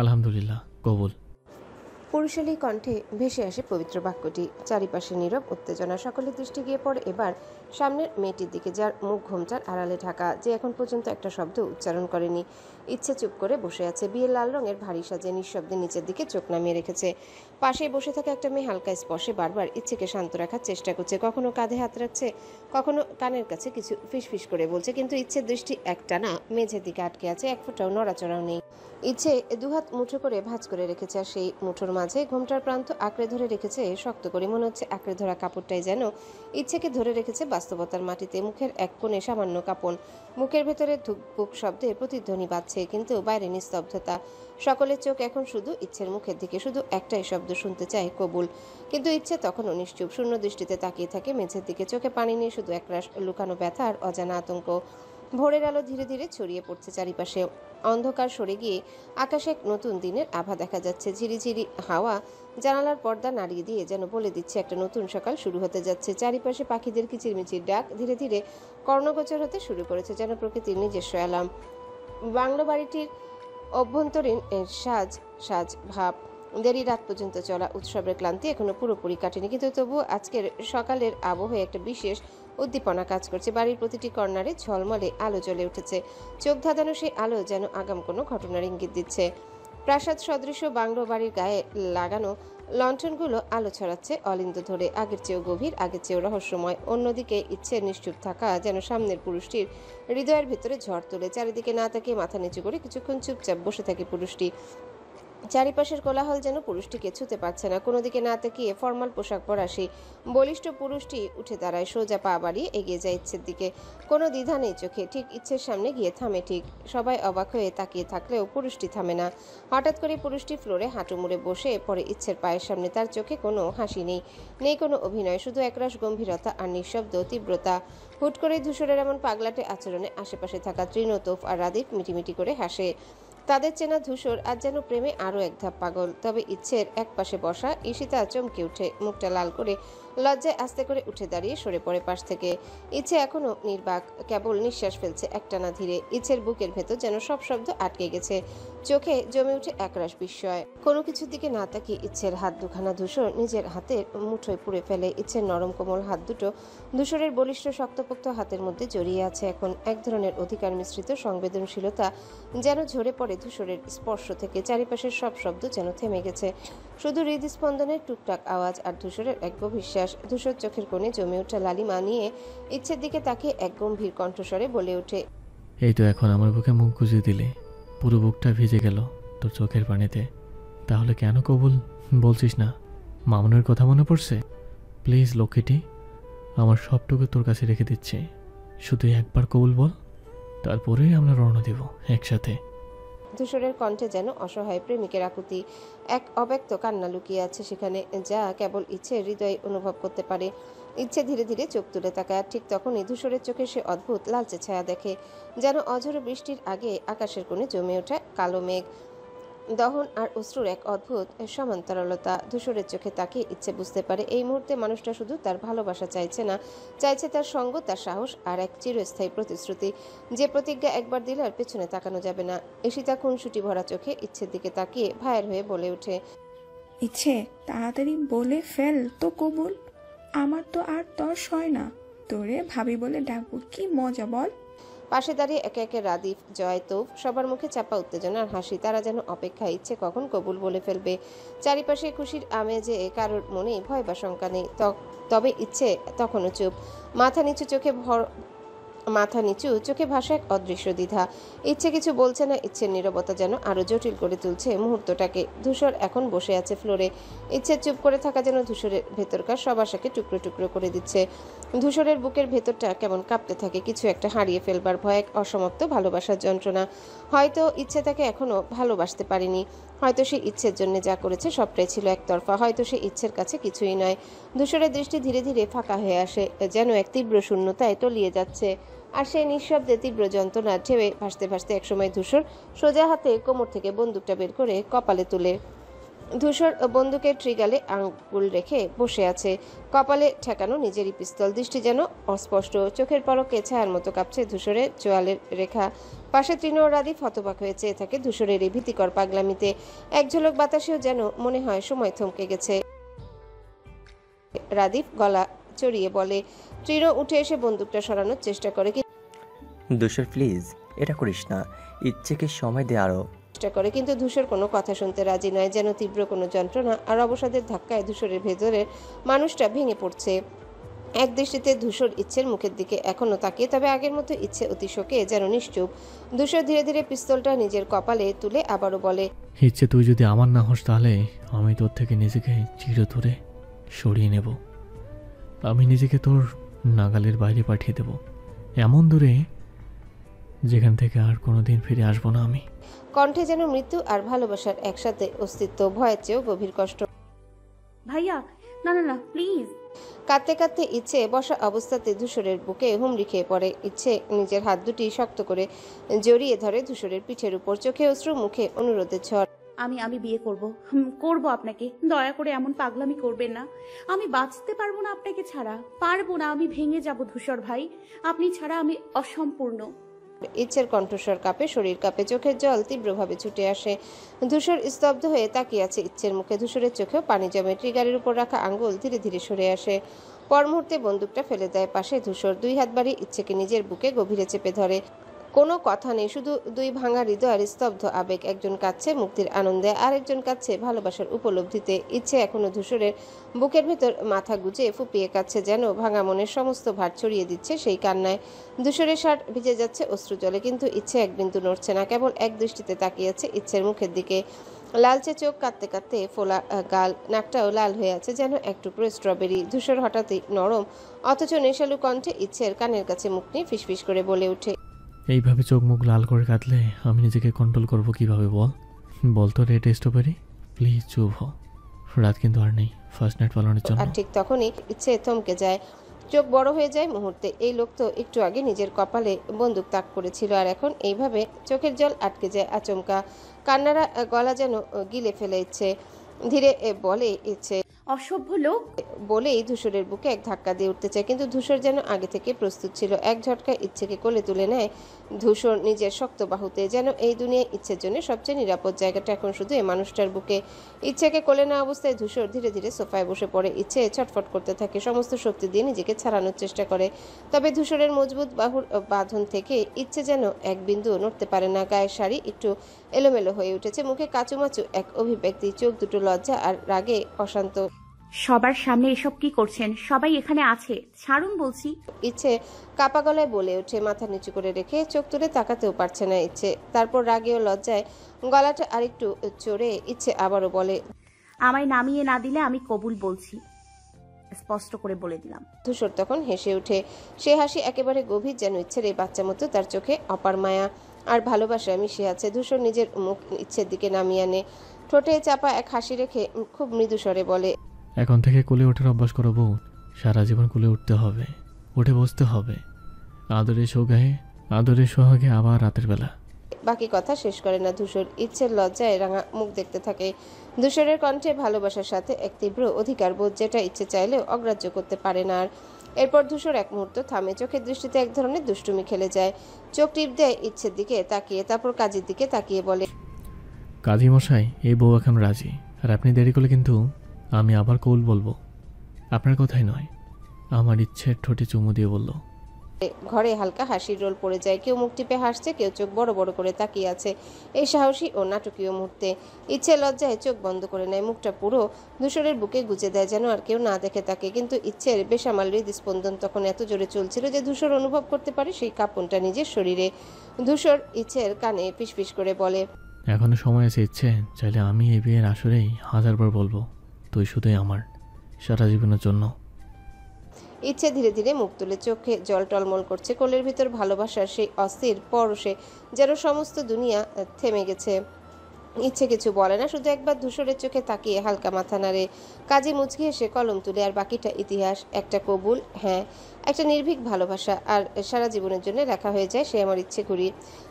আলহামদুলিল্লাহ, কবুল। পুরুষালী কণ্ঠে ভেসে আসে পবিত্র বাক্যটি। চারিপাশে নীরব উত্তেজনা। সকলের দৃষ্টি গিয়ে পড়ে এবার সামনের মেয়েটির দিকে, যার মুখ ঘোমটার আড়ালে ঢাকা, যে এখন পর্যন্ত একটা শব্দ উচ্চারণ করেনি। ইচ্ছে চুপ করে বসে আছে। বিয়ের লাল রঙের ভারী সাজে নিঃশব্দে নিচের দিকে চোখ নামিয়ে রেখেছে। পাশে বসে থাকা একটা মেয়ে হালকা স্পর্শে বারবার ইচ্ছেকে শান্ত রাখার চেষ্টা করছে। কখনো কাঁধে হাত রাখছে, কখনো কানের কাছে কিছু ফিসফিস করে বলছে, কিন্তু ইচ্ছের দৃষ্টি একটানা মেঝের দিকে আটকে আছে। এক ফোঁটাও নড়াচড়াও নেই। ইচ্ছে দুহাত মুঠো করে ভাঁজ করে রেখেছে, আর সেই মুঠোর মাঝে ঘোমটার প্রান্ত আঁকড়ে ধরে রেখেছে শক্ত করে। মনে হচ্ছে আঁকড়ে ধরা কাপড়টাই যেন ইচ্ছেকে ধরে রেখেছে বাস্তবতার মাটিতে। মুখের এক কোণে সামান্য কাঁপন, মুখের ভেতরে ধুকপুক শব্দে প্রতিধ্বনি বাজছে, কিন্তু বাইরে নিস্তব্ধতা। সকলের চোখ এখন শুধু ইচ্ছের মুখের দিকে। শুধু একটাই শব্দ শুনতে চায়, কবুল। কিন্তু ইচ্ছে তখনও নিশ্চুপ, শূন্য দৃষ্টিতে তাকিয়ে থাকে মেঝের দিকে। চোখে পানি নিয়ে শুধু একরাশ লুকানো ব্যথা আর অজানা আতঙ্ক। ভোরের আলো ধীরে ধীরে ছড়িয়ে পড়ছে চারিপাশে। অন্ধকার সরে গিয়ে আকাশে এক নতুন দিনের আভা দেখা যাচ্ছে। ঝিরিঝিরি হাওয়া জানালার পর্দা নাড়িয়ে দিয়ে যেন বলে দিচ্ছে একটা নতুন সকাল শুরু হতে যাচ্ছে। চারিপাশে পাখিদের কিচিরমিচির ডাক ধীরে ধীরে কর্ণগোচর হতে শুরু করেছে, যেন প্রকৃতির নিজস্ব অ্যালার্ম। বাংলো বাড়িটির অভ্যন্তরীণ সাজ সাজ ভাব। দেরি রাত পর্যন্ত চলা উৎসবের ক্লান্তি এখনো পুরোপুরি কাটেনি, কিন্তু তবুও আজকের সকালের আবহে একটা বিশেষ উদ্দীপনা কাজ করছে। বাড়ির প্রতিটি কর্নারে ঝলমলে আলো জ্বলে উঠেছে। চোখ ধাঁধানো সেই আলো যেন আগাম কোনো ঘটনার ইঙ্গিত দিচ্ছে। প্রাসাদ সদৃশ বাংলো বাড়ির গায়ে লাগানো লণ্ঠনগুলো আলো ছড়াচ্ছে অলিন্দ ধরে, আগের চেয়েও গভীর, আগের চেয়েও রহস্যময়। অন্যদিকে ইচ্ছের নিশ্চুপ থাকা যেন সামনের পুরুষটির হৃদয়ের ভিতরে ঝড় তোলে। চারিদিকে না তাকিয়ে মাথা নিচু করে কিছুক্ষণ চুপচাপ বসে থাকে পুরুষটি। চারিপাশের কোলাহল যেন পুরুষটিকে ছুতে পারছে না। কোনো দিকে না তাকিয়ে ফর্মাল পোশাক পরা সেই বলিষ্ঠ পুরুষটি উঠে দাঁড়ায়, সোজা পা বাড়িয়ে এগিয়ে যায় ইচ্ছের দিকে। কোনো দ্বিধা নেই চোখে, ঠিক ইচ্ছের সামনে গিয়ে থামে। ঠিক সবাই অবাক হয়ে তাকিয়ে থাকলেও পুরুষটি থামে না। হঠাৎ করে পুরুষটি ফ্লোরে হাঁটু মুড়ে বসে পড়ে ইচ্ছের পায়ের সামনে। তার চোখে কোনো হাসি নেই, নেই কোনো অভিনয়, শুধু একরাশ গম্ভীরতা আর নিঃশব্দ তীব্রতা। হুট করে ধূসরের এমন পাগলাটে আচরণে আশেপাশে থাকা তৃণ, তোফ আর রাদীপ মিটিমিটি করে হাসে। তাদের চেনা ধূসর আজ যেন প্রেমে আরও এক ধাপ পাগল। তবে ইচ্ছের এক পাশে বসা ঈশিতা চমকে উঠে, মুখটা লাল করে লজ্জায় আস্তে করে উঠে দাঁড়িয়ে সরে পড়ে পাশ থেকে। ইচ্ছে এখনো নির্বাক, কেবল নিঃশ্বাস ফেলছে একটানা ধীরে। ইচ্ছের বুকের ভেতর যেন সব শব্দ আটকে গেছে। চোখে জমে উঠে একরাশ বিস্ময়। কোনো কিছুর দিকে না তাকিয়ে ইচ্ছের হাত দুখানা ধূসর নিজের হাতের মুঠোয় পুড়ে ফেলে। ইচ্ছের নরম কোমল হাত দুটো ধূসরের বলিষ্ঠ শক্তপোক্ত হাতের মধ্যে জড়িয়ে আছে এখন। এক ধরনের অধিকার মিশ্রিত সংবেদনশীলতা যেন ঝরে পড়ে ধূসরের স্পর্শ থেকে। চারিপাশের সব শব্দ যেন থেমে গেছে, শুধু হৃদস্পন্দনের টুকটাক আওয়াজ আর ধূসরের এক গভীর শ্বাস। ধূসর চোখের কোণে জমে ওঠা লালিমা নিয়ে ইচ্ছের দিকে তাকিয়ে এক গম্ভীর কণ্ঠস্বরে বলে ওঠে, এই তো এখন আমার বুকে মুখ গুজিয়ে দিলে, পুরো বুকটা ভিজে গেল তোর চোখের পানিতে। তাহলে কেন কবুল বলছিস না? মামুনের কথা মনে পড়ছে? প্লিজ লক্ষ্মীটি, আমার সবটুকু তোর কাছে রেখে দিচ্ছি, শুধু একবার কবুল বল, তারপরেই আমরা রওনা দেব একসাথে। ধূসরের কণ্ঠে যেন অসহায় প্রেমিকের আকুতি। এক অব্যক্ত কান্না লুকিয়ে আছে সেখানে, যা কেবল ইচ্ছে হৃদয়ে অনুভব করতে পারে। ইচ্ছে ধীরে ধীরে চোখ তুলে তাকায়, আর ঠিক তখনই ধূসরের চোখে সে অদ্ভুত লালচে ছায়া দেখে, যেন অঝোর বৃষ্টির আগে আকাশের কোণে জমে ওঠা কালো মেঘ। দহন আর অশ্রুর এক অদ্ভুত সমান্তরালতা। ধূসরের চোখে তাকিয়ে ইচ্ছে বুঝতে পারে এই মুহূর্তে মানুষটা শুধু তার ভালোবাসা চাইছে না, চাইছে তার সঙ্গ, তার সাহস আর এক চিরস্থায়ী প্রতিশ্রুতি, যে প্রতিজ্ঞা একবার দিলে আর পেছনে তাকানো যাবে না। ঈশিতা খুনসুটি ভরা চোখে ইচ্ছের দিকে তাকিয়ে ভাইয়ের হয়ে বলে ওঠে, ইচ্ছে তাড়াতাড়ি বলে ফেল তো কবুল, আমার তো আর তর্স হয় না তোরে ভাবি বলে ডাকবো, কি মজা বল। পাশে দাঁড়িয়ে একে একে রাদীপ, জয়, তোফ, সবার মুখে চাপা উত্তেজনা আর হাসি। তারা যেন অপেক্ষা, ইচ্ছে কখন কবুল বলে ফেলবে। চারিপাশে খুশির আমেজে কারোর মনে ভয় বা শঙ্কা নেই। তবে ইচ্ছে তখনও চুপ, মাথা নিচু চোখে ভাসা এক অদৃশ্য দ্বিধা। ইচ্ছে কিছু বলছে না। ইচ্ছের নীরবতা যেন আরো জটিল করে তুলছে মুহূর্তটাকে। ধূসর এখন বসে আছে ফ্লোরে। ইচ্ছে চুপ করে থাকা যেন ধূসরের ভেতরকার সব আশাকে টুকরো টুকরো করে দিচ্ছে। ধূসরের বুকের ভেতরটা কেমন কাঁপতে থাকে, কিছু একটা হারিয়ে ফেলবার ভয়, এক অসমাপ্ত ভালোবাসার যন্ত্রণা। হয়তো ইচ্ছে তাকে এখনো ভালোবাসতে পারেনি, হয়তো সে ইচ্ছের জন্য যা করেছে সবটাই ছিল একতরফা, হয়তো সে ইচ্ছের কাছে কিছুই নয়। ধূসরের দৃষ্টি ধীরে ধীরে ফাঁকা হয়ে আসে, যেন এক তীব্র শূন্যতায় তলিয়ে যাচ্ছে। আর সেই নিঃশব্দে তীব্র যন্ত্রণার ঢেউয়ে ভাসতে ভাসতে একসময় ধূসর সোজা হাতে কোমর থেকে বন্দুকটা বের করে কপালে তুলে ধূসর বন্দুকের ট্রিগালে আঙ্গুল রেখে বসে আছে, কপালে ঠেকানো নিজেরই পিস্তল। দৃষ্টি যেন অস্পষ্ট, চোখের পলকে ছায়ার মতো কাঁপছে ধূসরের চোয়ালের রেখা। পাশে তৃণ ও রাদীপ হতবাক হয়ে চেয়ে থাকে ধূসরের এই ভীতিকর পাগলামিতে। এক ঝলক বাতাসেও যেন মনে হয় সময় থমকে গেছে। রাদীপ গলা চড়িয়ে বলে। তৃণ উঠে এসে বন্দুকটা সরানোর চেষ্টা করে ধূসর প্লিজ এটা করিস না, ইচ্ছেকে সময় দে আরো। কিন্তু ধূসর কোনো কথা শুনতে রাজি নয়। যেন তীব্র কোনো যন্ত্রণা আর অবসাদের ধাক্কায় ধূসরের ভেতরের মানুষটা ভেঙে পড়ছে। এক দৃষ্টিতে ধূসর ইচ্ছের মুখের দিকে এখনো তাকিয়ে, তবে আগের মতো ইচ্ছে অতি শোকে যেন নিশ্চুপ। ধূসর ধীরে ধীরে পিস্তলটা নিজের কপালে তুলে আবারও বলে, ইচ্ছে তুই যদি আমার না হোস তাহলে আমি তোর থেকে নিজেকে চিরতরে সরিয়ে নেব। আমি নিজেকে তোর নাগালের বাইরে পাঠিয়ে দেব, এমন দূরে যেখান থেকে আর কোনোদিন ফিরে আসবো না আমি। কণ্ঠে যেন মৃত্যু আর ভালোবাসার একসাথে অস্তিত্ব, ভয়ের চেয়েও গভীর কষ্ট। ভাইয়া না না না প্লিজ। কাঁদতে কাঁদতে ইচ্ছে বসা অবস্থাতে ধূসরের বুকে হুমড়ি খেয়ে পড়ে। ইচ্ছে নিজের হাত দুটি শক্ত করে জড়িয়ে ধরে ধূসরের পিঠের উপর, চোখে অশ্রু, মুখে অনুরোধের ঝড়। আমি বিয়ে করব, করব আপনাকে, দয়া করে এমন পাগলামি করবেন না। আমি বাঁচতে পারবো না আপনাকে ছাড়া, পারবো না, আমি ভেঙে যাব ধূসর ভাই, আপনি ছাড়া আমি অসম্পূর্ণ। ইচ্ছের কণ্ঠস্বর কাঁপে, শরীর কাঁপে, চোখের জল তীব্রভাবে ছুটে আসে। ধূসর স্তব্ধ হয়ে তাকিয়ে আছে ইচ্ছের মুখে। ধূসরের চোখেও পানি জমে, ট্রিগারের উপর রাখা আঙ্গুল ধীরে ধীরে সরে আসে। পর মুহূর্তে বন্দুকটা ফেলে দেয় পাশে। ধূসর দুই হাত বাড়িয়ে ইচ্ছেকে নিজের বুকে গভীরে চেপে ধরে। কোনো কথা নেই, শুধু দুই ভাঙা হৃদয় আর স্তব্ধ আবেগ। একজন কাঁদছে মুক্তির আনন্দে, আর একজন কাঁদছে ভালোবাসার উপলব্ধিতে। ইচ্ছে এখনো ধূসরের বুকের ভেতর মাথা গুজে ফুপিয়ে কাঁদছে, যেন ভাঙা মনের সমস্ত ভার ছড়িয়ে দিচ্ছে সেই কান্নায়। ধূসরের শার্ট ভিজে যাচ্ছে অশ্রু জলে, কিন্তু ইচ্ছে এক বিন্দু নড়ছে না, কেবল এক দৃষ্টিতে তাকিয়েছে ইচ্ছের মুখের দিকে। লালচে চোখ, কাঁদতে কাঁদতে ফোলা গাল, নাকটাও লাল হয়ে আছে যেন এক টুকরো স্ট্রবেরি। ধূসর হঠাৎই নরম অথচ নেশালু কণ্ঠে ইচ্ছের কানের কাছে মুখ নিয়ে ফিসফিস করে বলে ওঠে, এইভাবে চোখ মুখ লাল করে কাঁদলে আমি নিজেকে কন্ট্রোল করব কিভাবে? বল তো রেড স্ট্রবেরি, প্লিজ চুপ হ। রাত কিন্তু আর নেই ফার্স্ট নাইট পালনের জন্য। আর ঠিক তখনই ইচ্ছে থমকে যায়, চোখ বড় হয়ে যায় মুহূর্তে। এই লোক তো একটু আগে নিজের কপালে বন্দুক তাক করেছিল, আর এখন এইভাবে চোখের জল আটকে যায় আচমকা। কান্নারা গলা যেন গিলে ফেলে। ইচ্ছে ধীরে বলে, ইচ্ছে অসভ্য লোক বলেই ধূসরের বুকে এক ধাক্কা দিয়ে উঠতে চায়, কিন্তু ধূসর যেন আগে থেকে প্রস্তুত ছিল। এক ঝটকায় ইচ্ছেকে কোলে তুলে নেয় ধূসর নিজের শক্ত বাহুতে। যেন এই দুনিয়ায় ইচ্ছের জন্য সবচেয়ে নিরাপদ জায়গাটা এখন শুধু এই মানুষটার বুকে। ইচ্ছেকে কোলে নেওয়া অবস্থায় ধূসর ধীরে ধীরে সোফায় বসে পড়ে। ইচ্ছে ছটফট করতে থাকে, সমস্ত শক্তি দিয়ে নিজেকে ছাড়ানোর চেষ্টা করে, তবে ধূসরের মজবুত বাহুর বাঁধন থেকে ইচ্ছে যেন এক বিন্দু নড়তে পারে না। গায়ের শাড়ি একটু এলোমেলো হয়ে উঠেছে, মুখে কাচুমাচু এক অভিব্যক্তি, চোখ দুটো লজ্জা আর রাগে অশান্ত। সবার সামনে এসব কি করছেন? সবাই এখানে আছে, ছাড়ুন বলছি। ইচ্ছে কাপা গলায় বলে ওঠে, মাথা নিচু করে রেখে চোখ তুলে তাকাতেও পারছে না ইচ্ছে। তারপর রাগে ও লজ্জায় গলাটা আরেকটু চড়ে ইচ্ছে আবারও বলে, আমায় নামিয়ে না দিলে আমি কবুল বলছি, স্পষ্ট করে বলে দিলাম। ধূসর তখন হেসে ওঠে। সে হাসি একেবারে গভীর, যেন ইচ্ছের এই বাচ্চা মতো তার চোখে অপার মায়া আর ভালোবাসা মিশে আছে। ধূসর নিজের মুখ ইচ্ছের দিকে নামিয়ে আনে, ঠোঁটে চাপা এক হাসি রেখে খুব মৃদু স্বরে বলে, এখন থেকে কোলে ওঠার অভ্যাস করো বউ, সারা জীবন কোলে উঠতে হবে, উঠে বসতে হবে, আদরের সোহাগে আবার রাতের বেলা। বাকি কথা শেষ করে না ধূসর। ইচ্ছের লজ্জায় রাঙা মুখ দেখতে থাকে। ধূসরের কণ্ঠে ভালোবাসার সাথে এক তীব্র অধিকার বোধ, যেটা ইচ্ছে চাইলেও অগ্রাহ্য করতে পারে না। আর এরপর ধূসর এক মুহূর্ত থামে, চোখের দৃষ্টিতে এক ধরনের দুষ্টুমি খেলে যায়। চোখ টিপ দেয় ইচ্ছের দিকে তাকিয়ে, তারপর কাজের দিকে তাকিয়ে বলে, কাজী মশাই, এই বউ এখন রাজি, আর আপনি দেরি করলে কিন্তু আমি আবার কৌল বলবো। আপনার কথাই নয়, আমার ইচ্ছের ঠোঁটে চুমু দিয়ে বলল। ঘরে হালকা হাসির রোল পড়ে যায়। কেউ মুখ টিপে হাসছে, কেউ চোখ বড় বড় করে তাকিয়ে আছে এই সাহসী ও নাটকীয় মুহূর্তে। ইচ্ছে লজ্জায় চোখ বন্ধ করে নেয়, মুখটা পুরো ধূসরের বুকে গুজে দেয় যেন আর কেউ না দেখে তাকে। কিন্তু ইচ্ছের বেসামাল হৃদস্পন্দন তখন এত জোরে চলছিল যে ধূসর অনুভব করতে পারে সেই কাঁপনটা নিজের শরীরে। ধূসর ইচ্ছের কানে ফিসফিস করে বলে, এখনো সময় আছে ইচ্ছে, চাইলে আমি এই বিয়ের আসরেই 1000বার বলবো, তুই শুধুই আমার, সারা জীবনের জন্য। ইচ্ছে ধীরে ধীরে মুখ তুলে, চোখে জল টলমল করছে। কোলের ভিতর ভালোবাসার সেই অস্থির পরশে যেন সমস্ত দুনিয়া থেমে গেছে। ইচ্ছে কিছু বলে না, শুধু একবার ধূসরের চোখে তাকিয়ে হালকা মাথা নাড়ে। কাজী মুচকি এসে কলম তুলে, আর বাকিটা ইতিহাস। একটা কবুল, হ্যাঁ একটা নির্ভীক ভালোবাসা, আর সারা জীবনের জন্য লেখা হয়ে যায় সে আমার ইচ্ছে করি।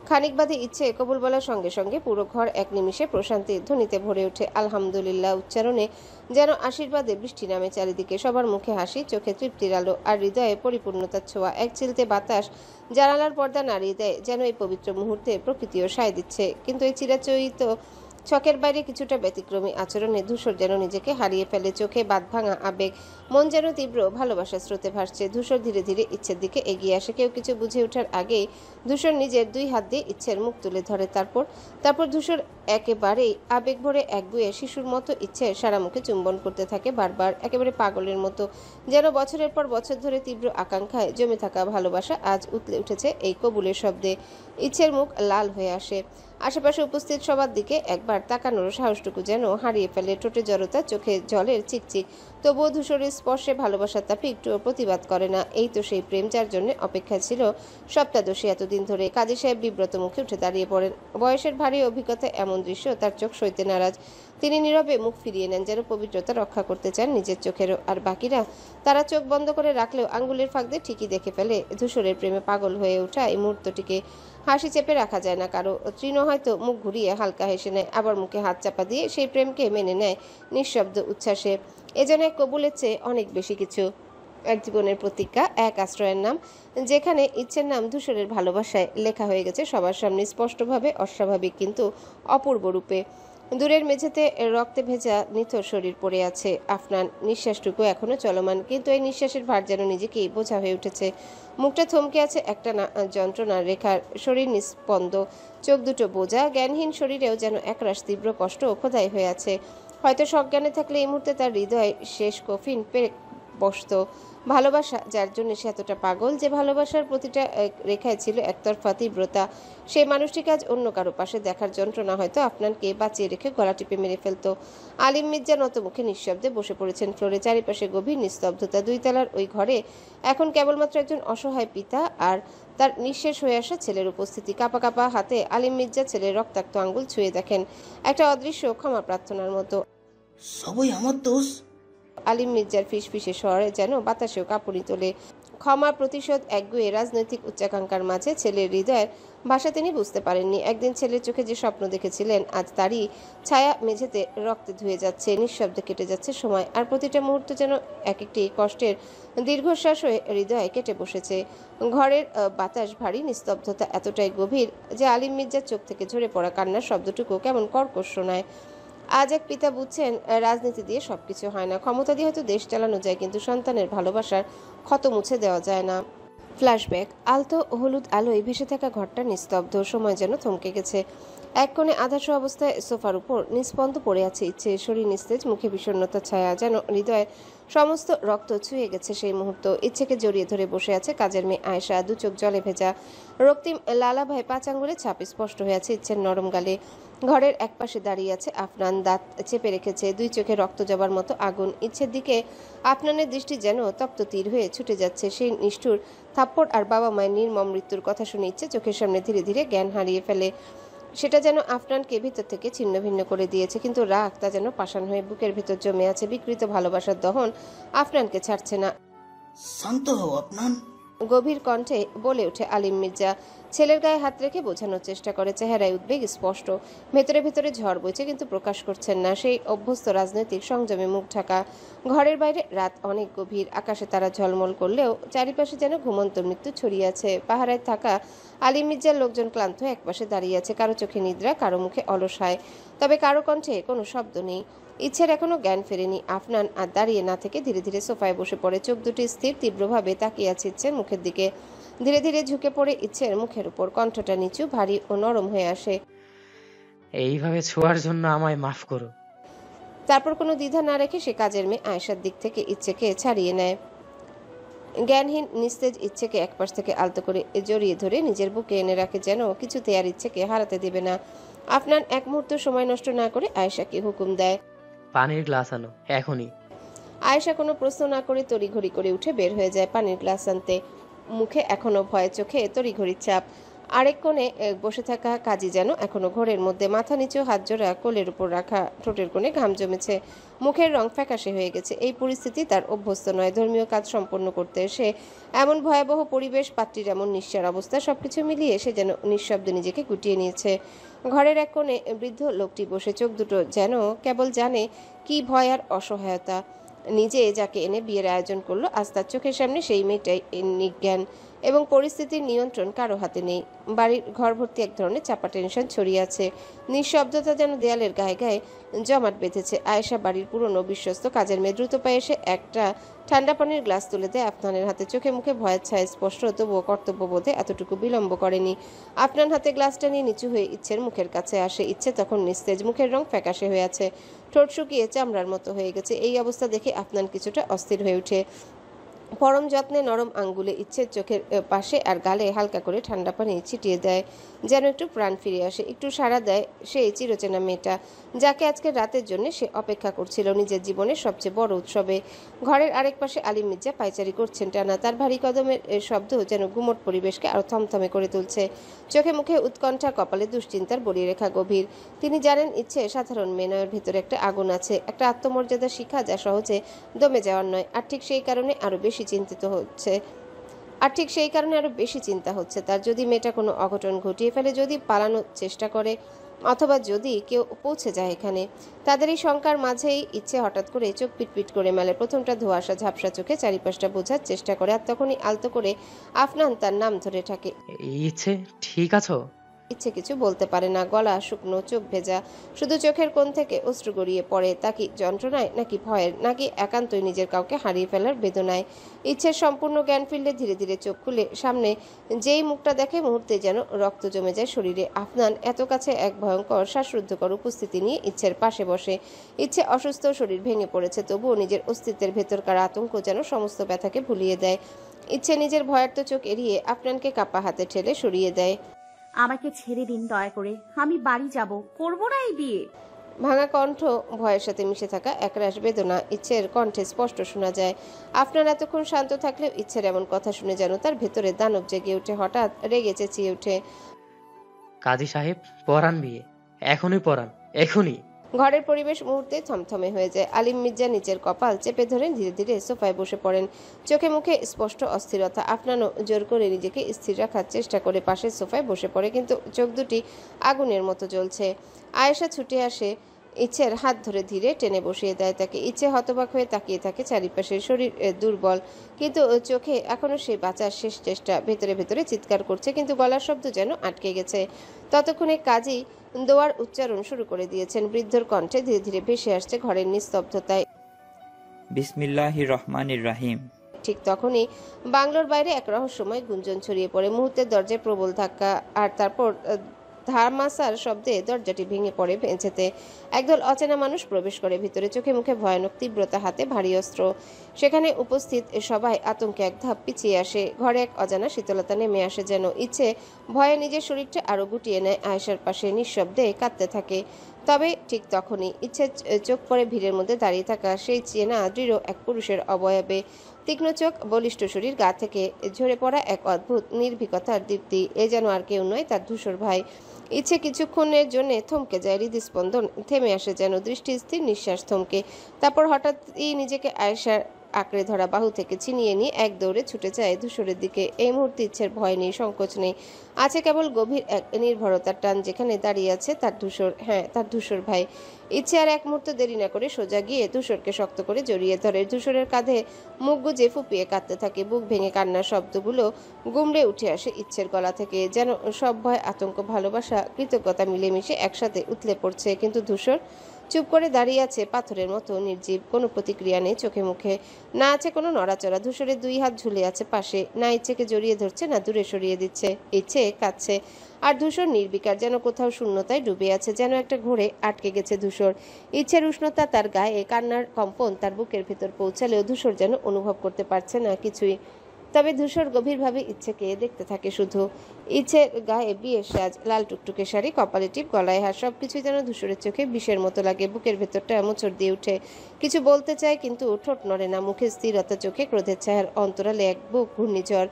খানিক বাদে ইচ্ছে কবুল বলার সঙ্গে সঙ্গে পুরো ঘর এক নিমিষে প্রশান্তির ধ্বনিতে ভরে ওঠে। আলহামদুলিল্লাহ উচ্চারণে যেন আশীর্বাদে বৃষ্টি নামে চারিদিকে। সবার মুখে হাসি, চোখে তৃপ্তির আলো, আর হৃদয়ে পরিপূর্ণতার ছোঁয়া। এক চিলতে বাতাস জানালার পর্দা নাড়িয়ে দেয়, যেন এই পবিত্র মুহূর্তে প্রকৃতিও সায় দিচ্ছে। কিন্তু এই চিরাচরিত ছকের বাইরে কিছুটা ব্যতিক্রমী আচরণে ধূসর যেন নিজেকে হারিয়ে ফেলে। চোখে বাঁধভাঙা আবেগ, মন যেন তীব্র ভালোবাসার স্রোতে ভাসছে। ধূসর ধীরে ধীরে ইচ্ছের দিকে এগিয়ে আসে। কেউ কিছু বুঝে ওঠার আগেই ধূসর নিজের দুই হাত দিয়ে ইচ্ছের মুখ তুলে ধরে। তারপর ধূসর একেবারেই আবেগ ভরে এক বুয়ে শিশুর মতো ইচ্ছের সারা মুখে চুম্বন করতে থাকে বারবার, একেবারে পাগলের মতো। যেন বছরের পর বছর ধরে তীব্র আকাঙ্ক্ষায় জমে থাকা ভালোবাসা আজ উতলে উঠেছে এই কবুলের শব্দে। ইচ্ছের মুখ লাল হয়ে আসে। আশেপাশে উপস্থিত সবার দিকে একবার তাকানোর সাহসটুকু যেন হারিয়ে ফেলে। ঠোঁটে জড়তা, চোখে জলের চিকচিক। তবুও ধূসরের স্পর্শে ভালোবাসার তাপে একটুও প্রতিবাদ করে না। এই তো সেই প্রেম যার জন্য অপেক্ষা ছিল সপ্তাদশী এতদিন ধরে। কাজী সাহেব বিব্রত মুখে উঠে দাঁড়িয়ে পড়েন। বয়সের ভারী অভিজ্ঞতা এমন দৃশ্য তার চোখ সইতে নারাজ। তিনি নীরবে মুখ ফিরিয়ে নেন, যেন পবিত্রতা রক্ষা করতে চান নিজের চোখেরও। আর বাকিরা, তারা চোখ বন্ধ করে রাখলেও আঙ্গুলের ফাঁক দিয়ে ঠিকই দেখে ফেলে ধূসরের প্রেমে পাগল হয়ে ওঠা এই মুহূর্তটিকে। হাসি চেপে রাখা যায় না কারো। তৃণ হয়তো মুখ ঘুরিয়ে হালকা হেসে নেয়, আবার মুখে হাত চাপা দিয়ে সেই প্রেমকে মেনে নেয় নিঃশব্দ উচ্ছ্বাসে। এ যেন এক কবুলের চেয়ে অনেক বেশি কিছু। এক জীবনের প্রতিজ্ঞা, এক আশ্রয়ের নাম, যেখানে ইচ্ছের নাম ধূসরের ভালোবাসায় লেখা হয়ে গেছে সবার সামনে, স্পষ্টভাবে, অস্বাভাবিক কিন্তু অপূর্ব রূপে। দূরের মেঝেতে রক্তে ভেজা নিথর শরীর পড়ে আছে আফনান। নিঃশ্বাসটুকু এখনো চলমান, কিন্তু এই নিঃশ্বাসের ভার যেন নিজেকেই বোঝা হয়ে উঠেছে। মুখটা থমকে আছে একটা যন্ত্রণার রেখার, শরীর নিস্পন্দ, চোখ দুটো বোঝা। জ্ঞানহীন শরীরেও যেন একরাশ তীব্র কষ্ট খোদাই হয়ে আছে। হয়তো সজ্ঞানে থাকলে এই মুহূর্তে তার হৃদয় শেষ কফিন পেয়ে বসত। ভালোবাসা যার জন্য সে এতটা পাগল, যে ভালোবাসার প্রতিটা রেখায় ছিল একতরফা তীব্রতা, সেই মানুষটিকে আজ অন্য কারো পাশে দেখার যন্ত্রণা হয়তো আফনানকে বাঁচিয়ে রেখে গলা টিপে মেরে ফেলত। আলিম মির্জা নত মুখে নিঃশব্দে বসে পড়েছেন ফ্লোরে। চারিপাশে গভীর নিস্তব্ধতা। দুই তলার ওই ঘরে এখন কেবলমাত্র একজন অসহায় পিতা আর তার নিঃশেষ হয়ে আসা ছেলের উপস্থিতি। কাঁপা কাঁপা হাতে আলিম মির্জা ছেলের রক্তাক্ত আঙ্গুল ছুঁয়ে দেখেন, একটা অদৃশ্য ক্ষমা প্রার্থনার মতো। সবই আমার দোষ। আলিম মির্জার ফিসফিসে স্বরে যেন বাতাসেও কাঁপুনি তোলে। ক্ষমা, প্রতিশোধ, একগুঁয়ে রাজনৈতিক উচ্চাকাঙ্ক্ষার মাঝে ছেলের হৃদয়ের ভাষা তিনি বুঝতে পারেননি। একদিন ছেলের চোখে যে স্বপ্ন দেখেছিলেন, আজ তারই ছায়া মেঝেতে রক্তে ধুয়ে যাচ্ছে। নিঃশব্দে কেটে যাচ্ছে সময়, আর প্রতিটা মুহূর্ত যেন এক একটি কষ্টের দীর্ঘশ্বাস হয়ে হৃদয়ে কেটে বসেছে। ঘরের বাতাস ভারী, নিস্তব্ধতা এতটাই গভীর যে আলিম মির্জার চোখ থেকে ঝরে পড়া কান্নার শব্দটুকু কেমন কর্কশ শোনায়। আজ এক পিতা বুঝছেন, রাজনীতি দিয়ে সবকিছু হয় না, ক্ষমতা দিয়ে হয়তো দেশ চালানো যায়, কিন্তু সন্তানের ভালোবাসার ক্ষত মুছে দেওয়া যায় না। ফ্ল্যাশব্যাক। আলতো হলুদ আলোয় ভেসে থাকা ঘরটা নিস্তব্ধ। সময় যেন থমকে গেছে। এক কোণে আধাশো অবস্থায় সোফার উপর নিস্পন্দ পড়ে আছে ইচ্ছে। শরীর নিস্তেজ, মুখে বিষণ্ণতার ছায়া, যেন হৃদয়ের সমস্ত রক্ত ছুঁয়ে গেছে সেই মুহূর্ত। ইচ্ছেকে জড়িয়ে ধরে বসে আছে কাজের মেয়ে আয়েশা। দু চোখ জলে ভেজা, রক্তিম লালাভাই 5 আঙ্গুলে ছাপ স্পষ্ট হয়ে আছে ইচ্ছের নরম গালে। ঘরের একপাশে দাঁড়িয়ে আছে আফনান, দাঁত চেপে রেখেছে, দুই চোখে রক্ত জবার মতো আগুন। ইচ্ছের দিকে আফনানের দৃষ্টি যেন তপ্ত তীর হয়ে ছুটে যাচ্ছে। সেই নিষ্ঠুর থাপ্পড় আর বাবা মায়ের নির্মম মৃত্যুর কথা শুনে ইচ্ছে চোখের সামনে ধীরে ধীরে জ্ঞান হারিয়ে ফেলে। সেটা যেন আফনানকে ভিতর থেকে ছিন্ন ভিন্ন করে দিয়েছে, কিন্তু রাগ তা যেন পাষাণ হয়ে বুকের ভিতর জমে আছে। বিকৃত ভালোবাসার দহন আফনানকে ছাড়ছে না। শান্ত হও আফনান। গভীর কণ্ঠে বলে ওঠে আলিম মির্জা। ছেলের গায়ে হাত রেখে বোঝানোর চেষ্টা করে, চেহারায় উদ্বেগ স্পষ্ট। ভেতরে ভেতরে ঝড় বইছে, কিন্তু প্রকাশ করছেন না। সেই অভ্যস্ত রাজনৈতিক সংযমে মুখ ঢাকা। ঘরের বাইরে রাত অনেক গভীর। আকাশে তারা ঝলমল করলেও চারিপাশে যেন ঘুমন্ত মৃত্যু ছড়িয়ে আছে। পাহারায় থাকা আলিম মির্জার লোকজন ক্লান্ত হয়ে একপাশে দাঁড়িয়ে আছে। কারো চোখে নিদ্রা, কারো মুখে অলসায়, তবে কারো কণ্ঠে কোনো শব্দ নেই। ইচ্ছের এখনো জ্ঞান ফেরেনি। আফনান আর দাঁড়িয়ে না থেকে ধীরে ধীরে সোফায় বসে পড়ে। চোখ দুটি স্থির, তীব্রভাবে তাকিয়ে আছে ইচ্ছের মুখের দিকে। ধীরে ধীরে ঝুঁকে পড়ে ইচ্ছের মুখের উপর। কণ্ঠটা নিচু, ভারী ও নরম হয়ে আসে। এইভাবে ছোঁয়ার জন্য আমায় মাফ করো। তারপর কোনো দ্বিধা না রেখে সে কাজের মেয়ে আয়েশার দিক থেকে ইচ্ছেকে ছাড়িয়ে নেয়। জ্ঞানহীন নিস্তেজ ইচ্ছেকে একপাশ থেকে আলতো করে জড়িয়ে ধরে নিজের বুকে এনে রাখে, যেন কিছুতে আর ইচ্ছেকে হারাতে দেবে না। আফনান এক মুহূর্ত সময় নষ্ট না করে আয়েশাকে হুকুম দেয়, পানির গ্লাস আনো এখনই। আয়েশা কোনো প্রশ্ন না করে তড়িঘড়ি করে উঠে বের হয়ে যায় পানির গ্লাস আনতে। মুখে এখনো ভয়ে, চোখে তড়িঘড়ির চাপ। আরেক কোণে বসে থাকা কাজী যেন এখনো ঘোরের মধ্যে, মাথা নিচু, হাত জোড়া কোলের উপর রাখা, ঠোঁটের কোণে ঘাম জমেছে, মুখের রং ফ্যাকাশে হয়ে গেছে। এই পরিস্থিতি তার অভ্যস্ত নয়। ধর্মীয় কাজ সম্পন্ন করতে এসে এমন ভয়াবহ পরিবেশ, পাত্রীর এমন নিঃসার অবস্থা, সবকিছু মিলিয়ে সে যেন নিঃশব্দে নিজেকে গুটিয়ে নিয়েছে। ঘরের এক কোণে বৃদ্ধ লোকটি বসে, চোখ দুটো যেন কেবল জানে কি ভয় আর অসহায়তা। নিজে যাকে এনে বিয়ের আয়োজন করলো, আজ তার চোখের সামনে সেই মেয়েটাই নিজ্ঞান, এবং পরিস্থিতির নিয়ন্ত্রণ কারো হাতে নেই। বাড়ির ঘর ভর্তি এক ধরনের চাপা টেনশন ছড়িয়ে আছে। নিঃশব্দতা যেন দেয়ালের গায়ে গায়ে জমাট বেঁধেছে। আয়েশা, বাড়ির পুরনো বিশ্বস্ত কাজের মেয়ে, দ্রুত পায়ে এসে একটা ঠান্ডা পানির গ্লাস তুলে দেয় আফনানের হাতে। চোখে মুখে ভয়ের ছায়া স্পষ্ট, তবুও কর্তব্যবোধে এতটুকু বিলম্ব করেনি। আফনান হাতে গ্লাসটা নিয়ে নিচু হয়ে ইচ্ছের মুখের কাছে আসে। ইচ্ছে তখন নিস্তেজ, মুখের রং ফ্যাকাশে হয়ে আছে, ঠোঁট শুকিয়ে চামড়ার মতো হয়ে গেছে। এই অবস্থা দেখে আফনান কিছুটা অস্থির হয়ে ওঠে। পরম যত্নে নরম আঙ্গুলে ইচ্ছের চোখের পাশে আর গালে হালকা করে ঠান্ডা পানি ছিটিয়ে দেয়, যেন একটু প্রাণ ফিরে আসে, একটু সাড়া দেয় সেই চিরচেনা মেয়েটা, যাকে আজকে রাতের জন্য সে অপেক্ষা করছিল নিজের জীবনের সবচেয়ে বড় উৎসবে। ঘরের আরেক পাশে আলিম মির্জা পায়চারি করছেন টানা। তার ভারী কদমের শব্দ যেন গুমট পরিবেশকে আরো থমথমে করে তুলছে। চোখে মুখে উৎকণ্ঠা, কপালে দুশ্চিন্তার বলিরেখা গভীর। তিনি জানেন ইচ্ছে সাধারণ মেয়ে নয়, ভেতরে একটা আগুন আছে, একটা আত্মমর্যাদা শিখা যা সহজে দমে যাওয়ার নয়। আর ঠিক সেই কারণে আরো বেশি চিন্তা হচ্ছে তার। যদি মেয়েটা কোনো অঘটন ঘটিয়ে ফেলে, যদি পালানোর চেষ্টা করে, অথবা যদি কেউ পৌঁছে যায় এখানে। তাদের এই শঙ্কার মাঝেই ইচ্ছে হঠাৎ করে চোখ পিটপিট করে মেলে। প্রথমটা ধোঁয়াশা ঝাপসা চোখে চারিপাশটা বোঝার চেষ্টা করে, আর তখনই আলতো করে আফনান তার নাম ধরে থাকে। ইচ্ছে, ঠিক আছো? ইচ্ছে কিছু বলতে পারে না, গলা শুকনো, চোখ ভেজা, শুধু চোখের কোণ থেকে অশ্রু গড়িয়ে পড়ে। তা কি যন্ত্রণায়, নাকি ভয়ের, নাকি একান্তই নিজের কাউকে হারিয়ে ফেলার বেদনায়? ইচ্ছের সম্পূর্ণ জ্ঞান ফিরলে ধীরে ধীরে চোখ খুলে সামনে যেই মুখটা দেখে, মুহূর্তে যেন রক্ত জমে যায় শরীরে। আফনান এত কাছে এক ভয়ঙ্কর শ্বাসরুদ্ধকর উপস্থিতি নিয়ে ইচ্ছের পাশে বসে। ইচ্ছে অসুস্থ, শরীর ভেঙে পড়েছে, তবুও নিজের অস্তিত্বের ভেতরকার আতঙ্ক যেন সমস্ত ব্যথাকে ভুলিয়ে দেয়। ইচ্ছে নিজের ভয়ার্ত চোখ এড়িয়ে আফনানকে কাপা হাতে ঠেলে সরিয়ে দেয়। আমাকে ছেড়ে দিন দয়া করে, আমি বাড়ি যাব, করবো না এই বিয়ে। ভাঙা কণ্ঠ, ভয়ের সাথে মিশে থাকা একরাশ বেদনা ইচ্ছের কণ্ঠে স্পষ্ট শোনা যায়। আপনার এতক্ষণ শান্ত থাকলেও ইচ্ছের এমন কথা শুনে যেন তার ভেতরে দানব জেগে ওঠে, হঠাৎ রেগে চেঁচিয়ে ওঠে। কাজী সাহেব, পড়ান বিয়ে, এখনই পড়ান, এখনই। ঘরের পরিবেশ মুহূর্তে থমথমে হয়ে যায়। আলিম মির্জা নিচের কপাল চেপে ধরে ধীরে ধীরে সোফায় বসে পড়েন। চোখে মুখে স্পষ্ট অস্থিরতা। আফনানও জোর করে নিজেকে স্থির রাখার চেষ্টা করে পাশের সোফায় বসে পড়ে, কিন্তু চোখ দুটি আগুনের মতো জ্বলছে। আয়েশা ছুটে আসে, ইচ্ছের হাত ধরে ধীরে টেনে বসিয়ে দেয় তাকে। ইচ্ছে হতবাক হয়ে তাকিয়ে থাকে চারিপাশে। শরীর দুর্বল, কিন্তু চোখে এখনো সে বাঁচার শেষ চেষ্টা। ভেতরে ভেতরে চিৎকার করছে, কিন্তু গলার শব্দ যেন আটকে গেছে। ততক্ষণে কাজী দোয়ার উচ্চারণ শুরু করে দিয়েছেন। বৃদ্ধর কণ্ঠে ধীরে ধীরে ভেসে আসছে ঘরের নিস্তব্ধতায়, বিসমিল্লাহির রহমানির রাহিম। ঠিক তখনই বাংলোর বাইরে এক রহস্যময় গুঞ্জন ছড়িয়ে পড়ে। মুহূর্তে দরজায় প্রবল ধাক্কা, আর তারপর ধামাসার শব্দে দরজাটি ভেঙে পড়ে মেঝেতে। একদল অচেনা মানুষ প্রবেশ করে ভিতরে, চোখে মুখে ভয়ানক তীব্রতা, হাতে ভারী অস্ত্র। সেখানে উপস্থিত সবাই আতঙ্কে এক ধাপ পিছিয়ে আসে। ঘরে এক অজানা শীতলতা নেমে আসে যেন। ইচ্ছে ভয়ে নিজের শরীরটা আরো গুটিয়ে নেয়, আয়েশার পাশে নিঃশব্দে কাঁদতে থাকে। তবে ঠিক তখনই ইচ্ছে চোখ পড়ে ভিড়ের মধ্যে দাঁড়িয়ে থাকা সেই চেনা দৃঢ় এক পুরুষের অবয়বে। তীক্ষ্ণ চোখ, বলিষ্ঠ শরীর, গা থেকে ঝরে পড়া এক অদ্ভুত নির্ভীকতার দীপ্তি। এ যেন আর কেউ নয়, তার ধূসর ভাই। ইচ্ছে কিছুক্ষণের জন্য থমকে যায়, হৃদস্পন্দন থেমে আসে যেন, দৃষ্টি স্থির, নিঃশ্বাস থমকে। তারপর হঠাৎই নিজেকে আয়েশার আঁকড়ে ধরা বাহু থেকে ছিনিয়ে নিয়ে এক দৌড়ে ছুটে যায় ধূসরের দিকে। এই মুহূর্তে ইচ্ছের ভয় নেই, সংকোচ নেই, আছে কেবল গভীর এক নির্ভরতার টান। যেখানে দাঁড়িয়ে আছে তার ধূসর, হ্যাঁ তার ধূসর ভাই। ইচ্ছে আর এক মুহূর্ত দেরি না করে সোজা গিয়ে ধূসরকে শক্ত করে জড়িয়ে ধরে। ধূসরের কাঁধে মুখ গুজে ফুপিয়ে কাঁদতে থাকে। বুক ভেঙে কান্নার শব্দগুলো গুমড়ে উঠে আসে ইচ্ছের গলা থেকে, যেন সব ভয়, আতঙ্ক, ভালোবাসা, কৃতজ্ঞতা মিলেমিশে একসাথে উথলে পড়ছে। কিন্তু ধূসর চুপ করে দাঁড়িয়ে আছে, পাথরের মতো নির্জীব, কোনো প্রতিক্রিয়া নেই চোখে মুখে, না আছে কোনো নড়াচড়া। ধূসরের দুই হাত ঝুলে আছে পাশে, না ইচ্ছেকে জড়িয়ে ধরছে, না দূরে সরিয়ে দিচ্ছে। ইচ্ছে কাঁদছে, আর ধূসর নির্বিকার, যেন কোথাও শূন্যতায় ডুবে আছে, যেন একটা ঘোরে আটকে গেছে ধূসর। ইচ্ছের উষ্ণতা তার গায়ে, কান্নার কম্পন তার বুকের ভেতর পৌঁছালেও ধূসর যেন অনুভব করতে পারছে না কিছুই। তবে ধূসর গভীরভাবে ইচ্ছেকে দেখতে থাকে শুধু। ইচ্ছের গায়ে বিয়ের সাজ, লাল টুকটুকে শাড়ি, কপালে টিপ, গলায় হার, সবকিছুই যেন ধূসরের চোখে বিষের মতো লাগে। বুকের ভেতরটা মোচড় দিয়ে উঠে, কিছু বলতে চায় কিন্তু ঠোঁট নড়ে না। মুখে স্থিরতা, চোখে ক্রোধের ছায়ার অন্তরালে এক বুক ঘূর্ণিঝড়।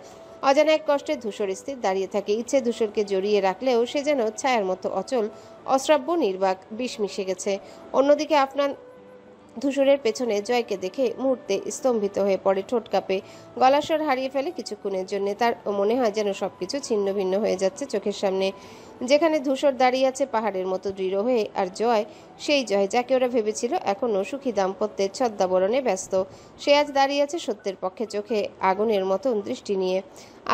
অজানা এক কষ্টে ধূসর স্থির দাঁড়িয়ে থাকে। ইচ্ছে ধূসরকে জড়িয়ে রাখলেও সে যেন ছায়ার মতো অচল, অশ্রাব্য, নির্বাক, বিষ মিশে গেছে। অন্যদিকে আফনান ধূসরের পেছনে জয়কে দেখে মুহূর্তে স্তম্ভিত হয়ে পড়ে, ঠোঁট কাঁপে, গলাস্বর হারিয়ে ফেলে কিছুক্ষণের জন্য। তার মনে হয় যেন সবকিছু ছিন্ন ভিন্ন হয়ে যাচ্ছে চোখের সামনে। যেখানে ধূসর দাঁড়িয়ে আছে পাহাড়ের মতো দৃঢ় হয়ে, আর জয়, সেই জয় যাকে ওরা ভেবেছিল এখনও সুখী দাম্পত্যের ছদ্মাবরণে ব্যস্ত, সে আজ দাঁড়িয়ে আছে সত্যের পক্ষে, চোখে আগুনের মতন দৃষ্টি নিয়ে।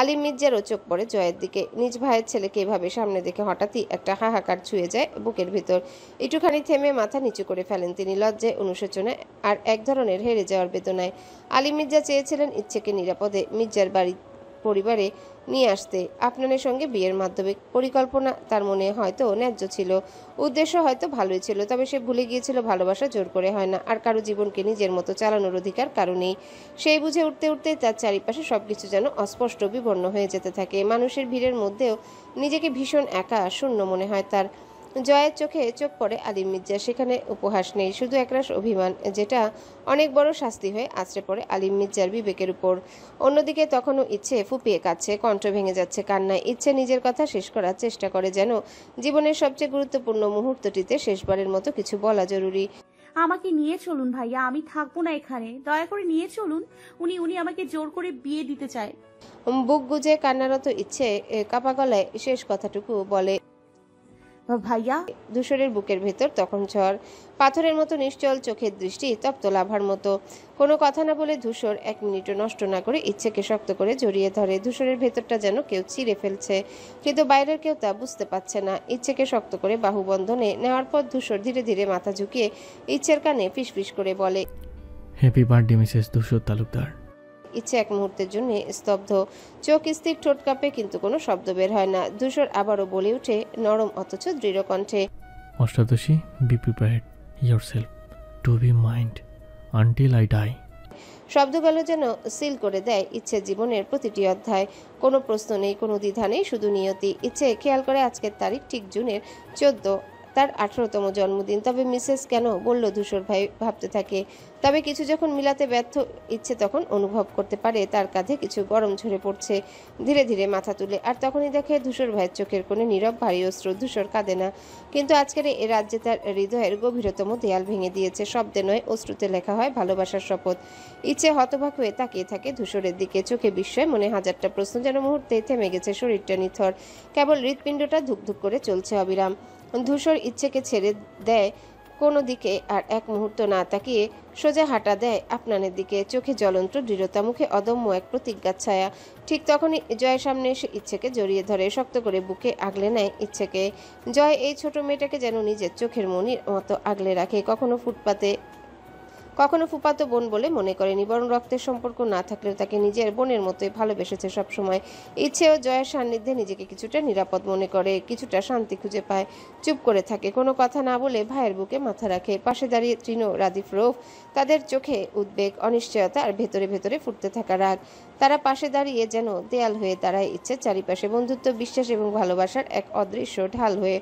আলিম মির্জারও চোখ পড়ে জয়ের দিকে। নিজ ভাইয়ের ছেলেকে এভাবে সামনে দেখে হঠাৎই একটা হাহাকার ছুঁয়ে যায় বুকের ভিতর। একটুখানি থেমে মাথা নিচু করে ফেলেন তিনি, লজ্জায়, অনুশোচনায় আর এক ধরনের হেরে যাওয়ার বেদনায়। আলিম মির্জা চেয়েছিলেন ইচ্ছেকে নিরাপদে মির্জার বাড়ি পরিবারে নিয়ে আসতে। আফনানের সঙ্গে বিয়ের মাধ্যমে পরিকল্পনা তার মনে হয়তো ন্যায্য ছিল, উদ্দেশ্য হয়তো ভালোই ছিল, তবে সে ভুলে গিয়েছিল ভালোবাসা জোর করে হয় না, আর কারো জীবনকে নিজের মতো চালানোর অধিকার কারো নেই। সেই বুঝে উঠতে উঠতেই তার চারিপাশে সবকিছু যেন অস্পষ্ট, বিবর্ণ হয়ে যেতে থাকে। মানুষের ভিড়ের মধ্যেও নিজেকে ভীষণ একা, শূন্য মনে হয় তার। জয়ের চোখে চোখ পড়ে আলিম মির্জা, সেখানে উপহাস নেই, শুধু একরাশ অভিমান, যেটা অনেক বড় শাস্তি হয়ে আছড়ে পড়ে আলিম মির্জার বিবেকের উপর। অন্যদিকে তখনও ইচ্ছে ফুপিয়ে কাচ্ছে, কণ্ঠ ভেঙে যাচ্ছে কান্নায়। ইচ্ছে নিজের কথা শেষ করার চেষ্টা করে, যেন জীবনের সবচেয়ে গুরুত্বপূর্ণ মুহূর্তটিতে শেষবারের মতো কিছু বলা জরুরি। আমাকে নিয়ে চলুন ভাইয়া, আমি থাকবো না এখানে, দয়া করে নিয়ে চলুন। উনি আমাকে জোর করে বিয়ে দিতে চায়। বুক গুজে কান্নারত ইচ্ছে কাপা গলায় শেষ কথাটুকু বলে। ভাইয়া। ধূসরের বুকের ভেতর তখন ঝড়, পাথরের মতো নিশ্চল, চোখের দৃষ্টি তপ্ত লাভার মতো। কোনো কথা না বলে ধূসর এক মিনিটও নষ্ট না করে ইচ্ছেকে শক্ত করে জড়িয়ে ধরে। ধূসরের ভেতরটা যেন কেউ চিরে ফেলছে, কিন্তু বাইরের কেউ তা বুঝতে পারছে না। ইচ্ছেকে শক্ত করে বাহুবন্ধনে নেওয়ার পর ধূসর ধীরে ধীরে মাথা ঝুঁকিয়ে ইচ্ছের কানে ফিসফিস করে বলে, হ্যাপি বার্থডে মিসেস ধূসর তালুকদার। ইচ্ছে এক মুহূর্তের জন্য স্তব্ধ, চোখ স্থির, ঠোঁট কাঁপে, কিন্তু কোনো শব্দ বের হয় না। ধূসর আবারও বলে ওঠে নরম অথচ দৃঢ় কণ্ঠে, অষ্টাদশী, be prepared yourself to be mind until I die. শব্দগুলো যেন সিল করে দেয় ইচ্ছের জীবনের প্রতিটি অধ্যায়। কোনো প্রশ্ন নেই, কোনো দ্বিধা নেই, শুধু নিয়তি। ইচ্ছে খেয়াল করে আজকের তারিখ ঠিক জুনের 14, তার 18তম জন্মদিন। তবে মিসেস কেন বলল ধূসর ভাই ভাবতে থাকে। তবে কিছু যখন মিলাতে ব্যর্থ ইচ্ছে তখন অনুভব করতে পারে তার কাঁধে কিছু গরম ঝরে পড়ছে। ধীরে ধীরে মাথা তুলে, আর তখনই দেখে ধূসর ভাইয়ের চোখের কোণে নীরব ভারী অশ্রু। ধূসর কাঁদে না, কিন্তু আজকের এ রাজ্যে তার হৃদয়ের গভীরতম দেয়াল ভেঙে দিয়েছে। শব্দে নয়, অশ্রুতে লেখা হয় ভালোবাসার শপথ। ইচ্ছে হতবাক হয়ে তাকিয়ে থাকে ধূসরের দিকে, চোখে বিস্ময়, মনে হাজারটা প্রশ্ন। যেন মুহূর্তে থেমে গেছে শরীরটা নিথর, কেবল হৃৎপিণ্ডটা ধুকধুক করে চলছে অবিরাম। ধূসর ইচ্ছেকে ছেড়ে দেয় কোনো দিকে, আর এক মুহূর্ত না তাকিয়ে সোজা হাঁটা দেয় আফনানের দিকে, চোখে জ্বলন্ত দৃঢ়তা, মুখে অদম্য এক প্রতিজ্ঞার ছায়া। ঠিক তখনই জয়ের সামনে এসে ইচ্ছেকে জড়িয়ে ধরে, শক্ত করে বুকে আগলে নেয় ইচ্ছেকে। জয় এই ছোট মেয়েটাকে যেন নিজের চোখের মনির মতো আগলে রাখে। কখনো ফুপাতো বোন বলে মনে করেনি, বরং রক্তের সম্পর্ক না থাকলেও তাকে নিজের বোনের মতোই ভালোবেসেছে সবসময়। ইচ্ছেও জয়ের সান্নিধ্যে নিজেকে কিছুটা নিরাপদ মনে করে, কিছুটা শান্তি খুঁজে পায়। চুপ করে থাকে, কোনো কথা না বলে ভাইয়ের বুকে মাথা রাখে। পাশে দাঁড়িয়ে তৃণ, রাদিফ, রৌফ, তাদের চোখে উদ্বেগ, অনিশ্চয়তা আর ভেতরে ভেতরে ফুটতে থাকা রাগ। তারা পাশে দাঁড়িয়ে যেন দেয়াল হয়ে দাঁড়ায় ইচ্ছের চারিপাশে, বন্ধুত্ব, বিশ্বাস এবং ভালোবাসার এক অদৃশ্য ঢাল হয়ে।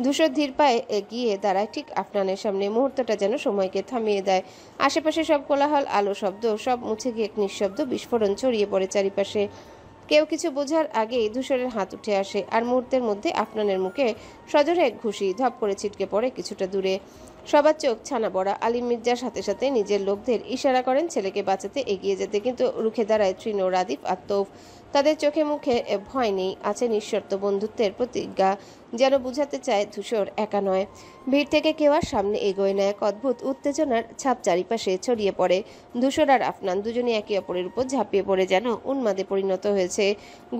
ধূসর ধীর পায়ে এগিয়ে দাঁড়ায় ঠিক আফনানের সামনে। মুহূর্তটা যেন সময়কে থামিয়ে দেয়। আশেপাশে সব কোলাহল, আলো, শব্দ সব মুছে গিয়ে এক নিঃশব্দ বিস্ফোরণ ছড়িয়ে পড়ে চারিপাশে। কেউ কিছু বোঝার আগেই ধূসরের হাত উঠে আসে, আর মুহূর্তের মধ্যে আফনানের মুখে সজোরে এক ঘুষি ধপ করে ছিটকে পড়ে কিছুটা দূরে। সবার চোখ ছানা বড়া। আলিম মির্জার সাথে সাথে নিজের লোকদের ইশারা করেন ছেলেকে বাঁচাতে এগিয়ে যেতে, কিন্তু রুখে দাঁড়ায় তৃণ, রাদিফ আর তৌফ। তাদের চোখে মুখে ভয় নেই, আছে নিঃশর্ত বন্ধুত্বের প্রতিজ্ঞা, যেন বুঝাতে চায় ধূসর একা নয়। ভিড় থেকে কেউ আর সামনে এগোয় না। এক অদ্ভুত উত্তেজনার ছাপ চারিপাশে ছড়িয়ে পড়ে। ধূসর আর আফনান দুজনে একে অপরের উপর ঝাঁপিয়ে পড়ে যেন উন্মাদে পরিণত হয়েছে।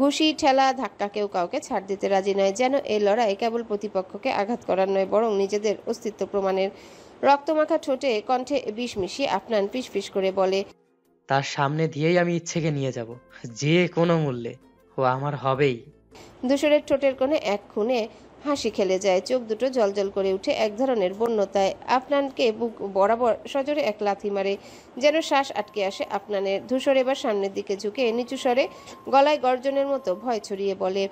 ঘুষি, ঠেলা, ধাক্কা, কেউ কাউকে ছাড় দিতে রাজি নয়। যেন এই লড়াই কেবল প্রতিপক্ষকে আঘাত করার নয়, বরং নিজেদের অস্তিত্ব প্রমাণের। রক্তমাখা ঠোঁটে কণ্ঠে বিষ মিশিয়ে আফনান ফিসফিস করে বলে, তার সামনে দিয়েই আমি ইচ্ছেকে নিয়ে যাব, যে কোনো মূল্যে। ও আমার হবেই। ধূসরের ঠোঁটের কোণে এক খুনে হাসি খেলে যায়, চোখ দুটো জলজল করে উঠে এক ধরনের বন্যতায়। আফনানকে বুক বরাবর সজোরে এক লাথি মারে, যেন শ্বাস আটকে আসে আফনানের। ধূসর এবার সামনের দিকে ঝুঁকে নিচু স্বরে, গলায় গর্জনের মতো ভয় ছড়িয়ে বলে,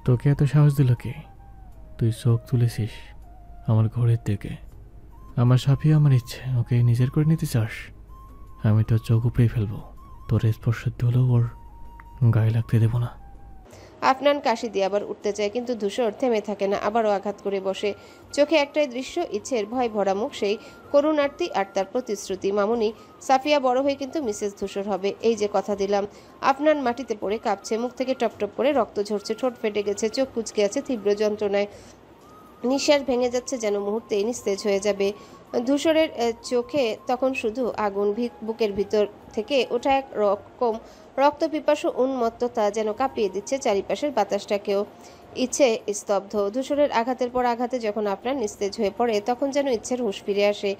তোকে এত সাহস দিল কে? তুই চোখ তুলেছিস আমার ঘরের দিকে। আমার সাফি, আমার ইচ্ছে, ওকে নিজের করে নিতে চাস? আমি তোর চোখ উপড়েই ফেলবো। তোর স্পর্শ হলেও ওর গায়ে লাগতে দেব না। আফনান কাশি দিয়ে আবার উঠতে চায়, কিন্তু ধূসর থেমে থাকে না, আবারও আঘাত করে বসে। চোখে একটাই দৃশ্য, ইচ্ছের ভয় ভরা মুখ, সেই করুণার্তি আর তার প্রতিশ্রুতি। মামুনি সাফিয়া বড় হয়ে কিন্তু মিসেস ধূসর হবে, এই যে কথা দিলাম। আফনান মাটিতে পড়ে কাঁপছে, মুখ থেকে টপ টপ করে রক্ত ঝরছে, ঠোঁট ফেটে গেছে, চোখ কুঁচকে আছে তীব্র যন্ত্রণায়। নিঃশ্বাস ভেঙে যাচ্ছে, যেন মুহূর্তেই নিস্তেজ হয়ে যাবে। ধূসরের চোখে তখন শুধু আগুন, বুকের ভিতর থেকে ওঠা এক রকম রক্তপিপাসু উন্মত্ততা যেন কাঁপিয়ে দিচ্ছে চারিপাশের বাতাসটাকেও। ইচ্ছে স্তব্ধ। ধূসরের আঘাতের পর আঘাতে যখন আপনার নিস্তেজ হয়ে পড়ে, তখন যেন ইচ্ছের হুঁশ ফিরে আসে।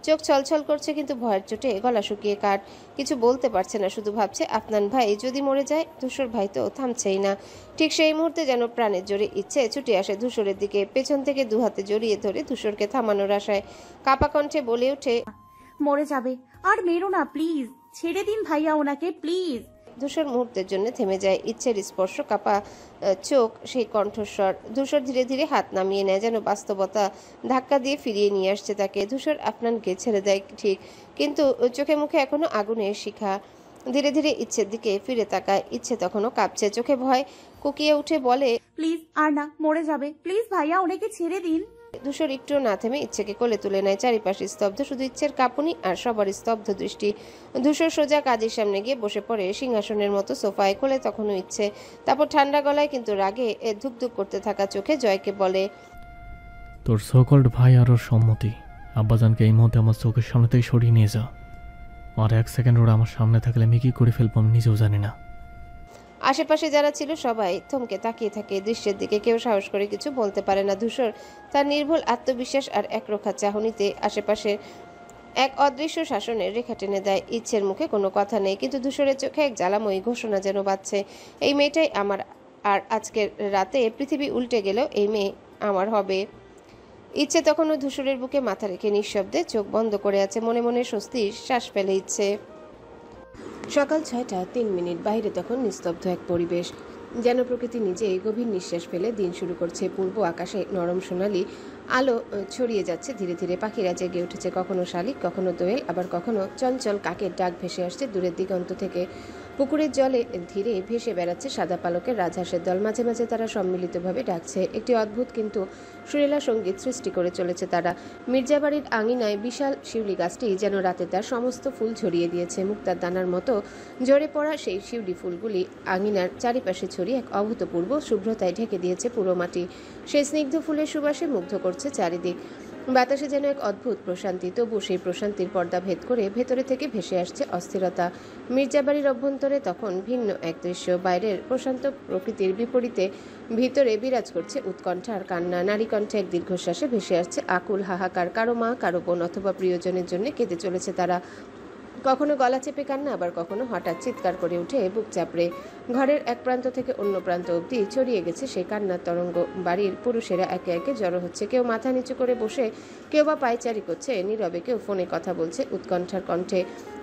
চোখ ছলছল করছে, কিন্তু ভয়ের চোটে গলা শুকিয়ে কাঠ। কিছু বলতে পারছে না, শুধু ভাবছে আফনান ভাই যদি মরে যায়। ধূসর ভাই তো থামছেই না। ঠিক সেই মুহূর্তে যেন প্রাণের জোরে ইচ্ছে ছুটে আসে ধূসরের দিকে, পেছন থেকে দুহাতে জড়িয়ে ধরে ধূসরকে থামানোর আশায় কাপা কণ্ঠে বলে ওঠে, মরে যাবে, আর মেরো না প্লিজ, ছেড়ে দিন ভাইয়া ওনাকে প্লিজ। ধূসর মুহূর্তের জন্য থেমে যায়। ইচ্ছের স্পর্শ, কাপা চোখ, সেই কণ্ঠস্বর। ধূসর ধীরে ধীরে হাত নামিয়ে নেয়, যেন বাস্তবতা ধাক্কা দিয়ে ফিরিয়ে নিয়ে আসছে তাকে। ধূসর আফনানকে ছেড়ে দেয় ঠিক, কিন্তু চোখে মুখে এখনো আগুনের শিখা। ধীরে ধীরে ইচ্ছের দিকে ফিরে তাকায়। ইচ্ছে তখনও কাঁপছে, চোখে ভয় কুকিয়ে উঠে বলে, প্লিজ আর না, মরে যাবে, প্লিজ ভাইয়া ওনাকে ছেড়ে দিন। ধূসর একটু না থেমে ইচ্ছেকে কোলে তুলে নেয়। চারিপাশে স্তব্ধ, শুধু ইচ্ছের কাঁপুনি আর সবার স্তব্ধ দৃষ্টি। ধূসর সোজা কাজের সামনে গিয়ে বসে পড়ে সিংহাসনের মতো সোফায়, কোলে তখনও ইচ্ছে। তারপর ঠান্ডা গলায় কিন্তু রাগে ধুকধুক করতে থাকা চোখে জয়কে বলে, তোর সকল্ড ভাই আর ওর সম্মতি, আব্বাজানকে এই মুহূর্তে আমার চোখের সামনেতেই সরিয়ে নিয়ে যা। আর এক সেকেন্ড ওরা আমার সামনে থাকলে আমি কি করে ফেলবো আমি নিজেও জানি না। আশেপাশে যারা ছিল সবাই থমকে তাকিয়ে থাকে দৃশ্যের দিকে, কেউ সাহস করে কিছু বলতে পারে না। ধূসর তার নির্ভুল আত্মবিশ্বাস আর একরোখা চাহনিতে আশেপাশে এক অদৃশ্য শাসনের রেখা টেনে দেয়। ইচ্ছের মুখে কোনো কথা নেই, কিন্তু ধূসরের চোখে এক জ্বালাময়ী ঘোষণা যেন বাজছে, এই মেয়েটাই আমার। আর আজকের রাতে পৃথিবী উল্টে গেলেও এই মেয়ে আমার হবে। ইচ্ছে তখনও ধূসরের বুকে মাথা রেখে নিঃশব্দে চোখ বন্ধ করে আছে, মনে মনে স্বস্তির শ্বাস ফেলে ইচ্ছে। সকাল 6:03, বাইরে তখন নিস্তব্ধ এক পরিবেশ, যেন প্রকৃতি নিজেই গভীর নিঃশ্বাস ফেলে দিন শুরু করছে। পূর্ব আকাশে নরম সোনালি আলো ছড়িয়ে যাচ্ছে ধীরে ধীরে। পাখিরা জেগে উঠেছে, কখনো শালিক, কখনো দোয়েল, আবার কখনো চঞ্চল কাকের ডাক ভেসে আসছে দূরের দিগন্ত থেকে। পুকুরের জলে ধীরে ভেসে বেড়াচ্ছে সাদা পালকের রাজহাঁসের দল, মাঝে মাঝে তারা সম্মিলিতভাবে ডাকছে। একটি অদ্ভুত কিন্তু সুরেলা সঙ্গীত সৃষ্টি করে চলেছে তারা। মির্জাবাড়ির আঙিনায় বিশাল শিউলি গাছটি যেন রাতে তার সমস্ত ফুল ঝরিয়ে দিয়েছে। মুক্তার দানার মতো ঝরে পড়া সেই শিউলি ফুলগুলি আঙিনার চারিপাশে ছড়িয়ে এক অভূতপূর্ব শুভ্রতায় ঢেকে দিয়েছে পুরো মাটি। সেই স্নিগ্ধ ফুলের সুবাসে মুগ্ধ করছে চারিদিক। বাতাসে যেন এক অদ্ভুত প্রশান্তি, তবু সেই প্রশান্তির পর্দা ভেদ করে ভেতরে থেকে ভেসে আসছে অস্থিরতা। মির্জাবাড়ির অভ্যন্তরে তখন ভিন্ন এক দৃশ্য। বাইরের প্রশান্ত প্রকৃতির বিপরীতে ভিতরে বিরাজ করছে উৎকণ্ঠা আর কান্না। নারী কণ্ঠে এক দীর্ঘশ্বাসে ভেসে আসছে আকুল হাহাকার। কারো মা, কারো বোন অথবা প্রিয়জনের জন্য কেঁদে চলেছে তারা। কখনো গলা চেপে কান্না, আবার কখনো হঠাৎ চিৎকার করে উঠে বুক চাপড়ে। ঘরের এক প্রান্ত থেকে অন্য প্রান্ত অবধি ছড়িয়ে গেছে সেই কান্নার তরঙ্গ। বাড়ির পুরুষেরা একে একে জড়ো হচ্ছে, কেউ মাথা নিচু করে বসে, কেউ বা পায়চারি করছে নীরবে, কেউ ফোনে কথা বলছে উৎকণ্ঠার কণ্ঠে।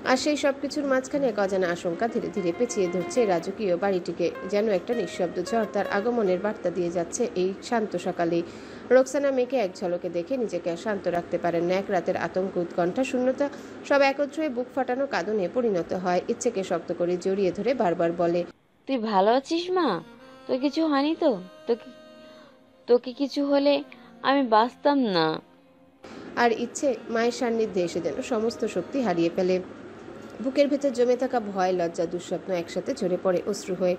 আর সেই সব কিছুর মাঝখানে এক অজানা আশঙ্কা ধীরে ধীরে পেঁচিয়ে ধরছে রাজকীয় বাড়িটিকে, যেন একটা নিঃশব্দ ঝড় তার আগমনের বার্তা দিয়ে যাচ্ছে এই শান্ত সকালেই। রোকসানা মেয়েকে এক ঝলকে দেখে নিজেকে শান্ত রাখতে পারেন না। এক রাতের আতঙ্ক, উৎকণ্ঠা, শূন্যতা সব একত্র হয়ে বুক ফাটানো কাঁদনে পরিণত হয়। ইচ্ছেকে শক্ত করে জড়িয়ে ধরে বারবার বলে, তুই ভালো আছিস মা? তোর কিছু হয়নি তো? তোকে কিছু হলে আমি বাঁচতাম না। আর ইচ্ছে মায়ের সান্নিধ্যে এসে যেন সমস্ত শক্তি হারিয়ে ফেলে। বুকের ভেতর জমে থাকা ভয়, লজ্জা, দুঃস্বপ্ন একসাথে ঝরে পড়ে অশ্রু হয়ে।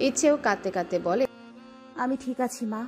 ইচ্ছেও কাঁদতে কাঁদতে বলে, আমি ঠিক আছি মা,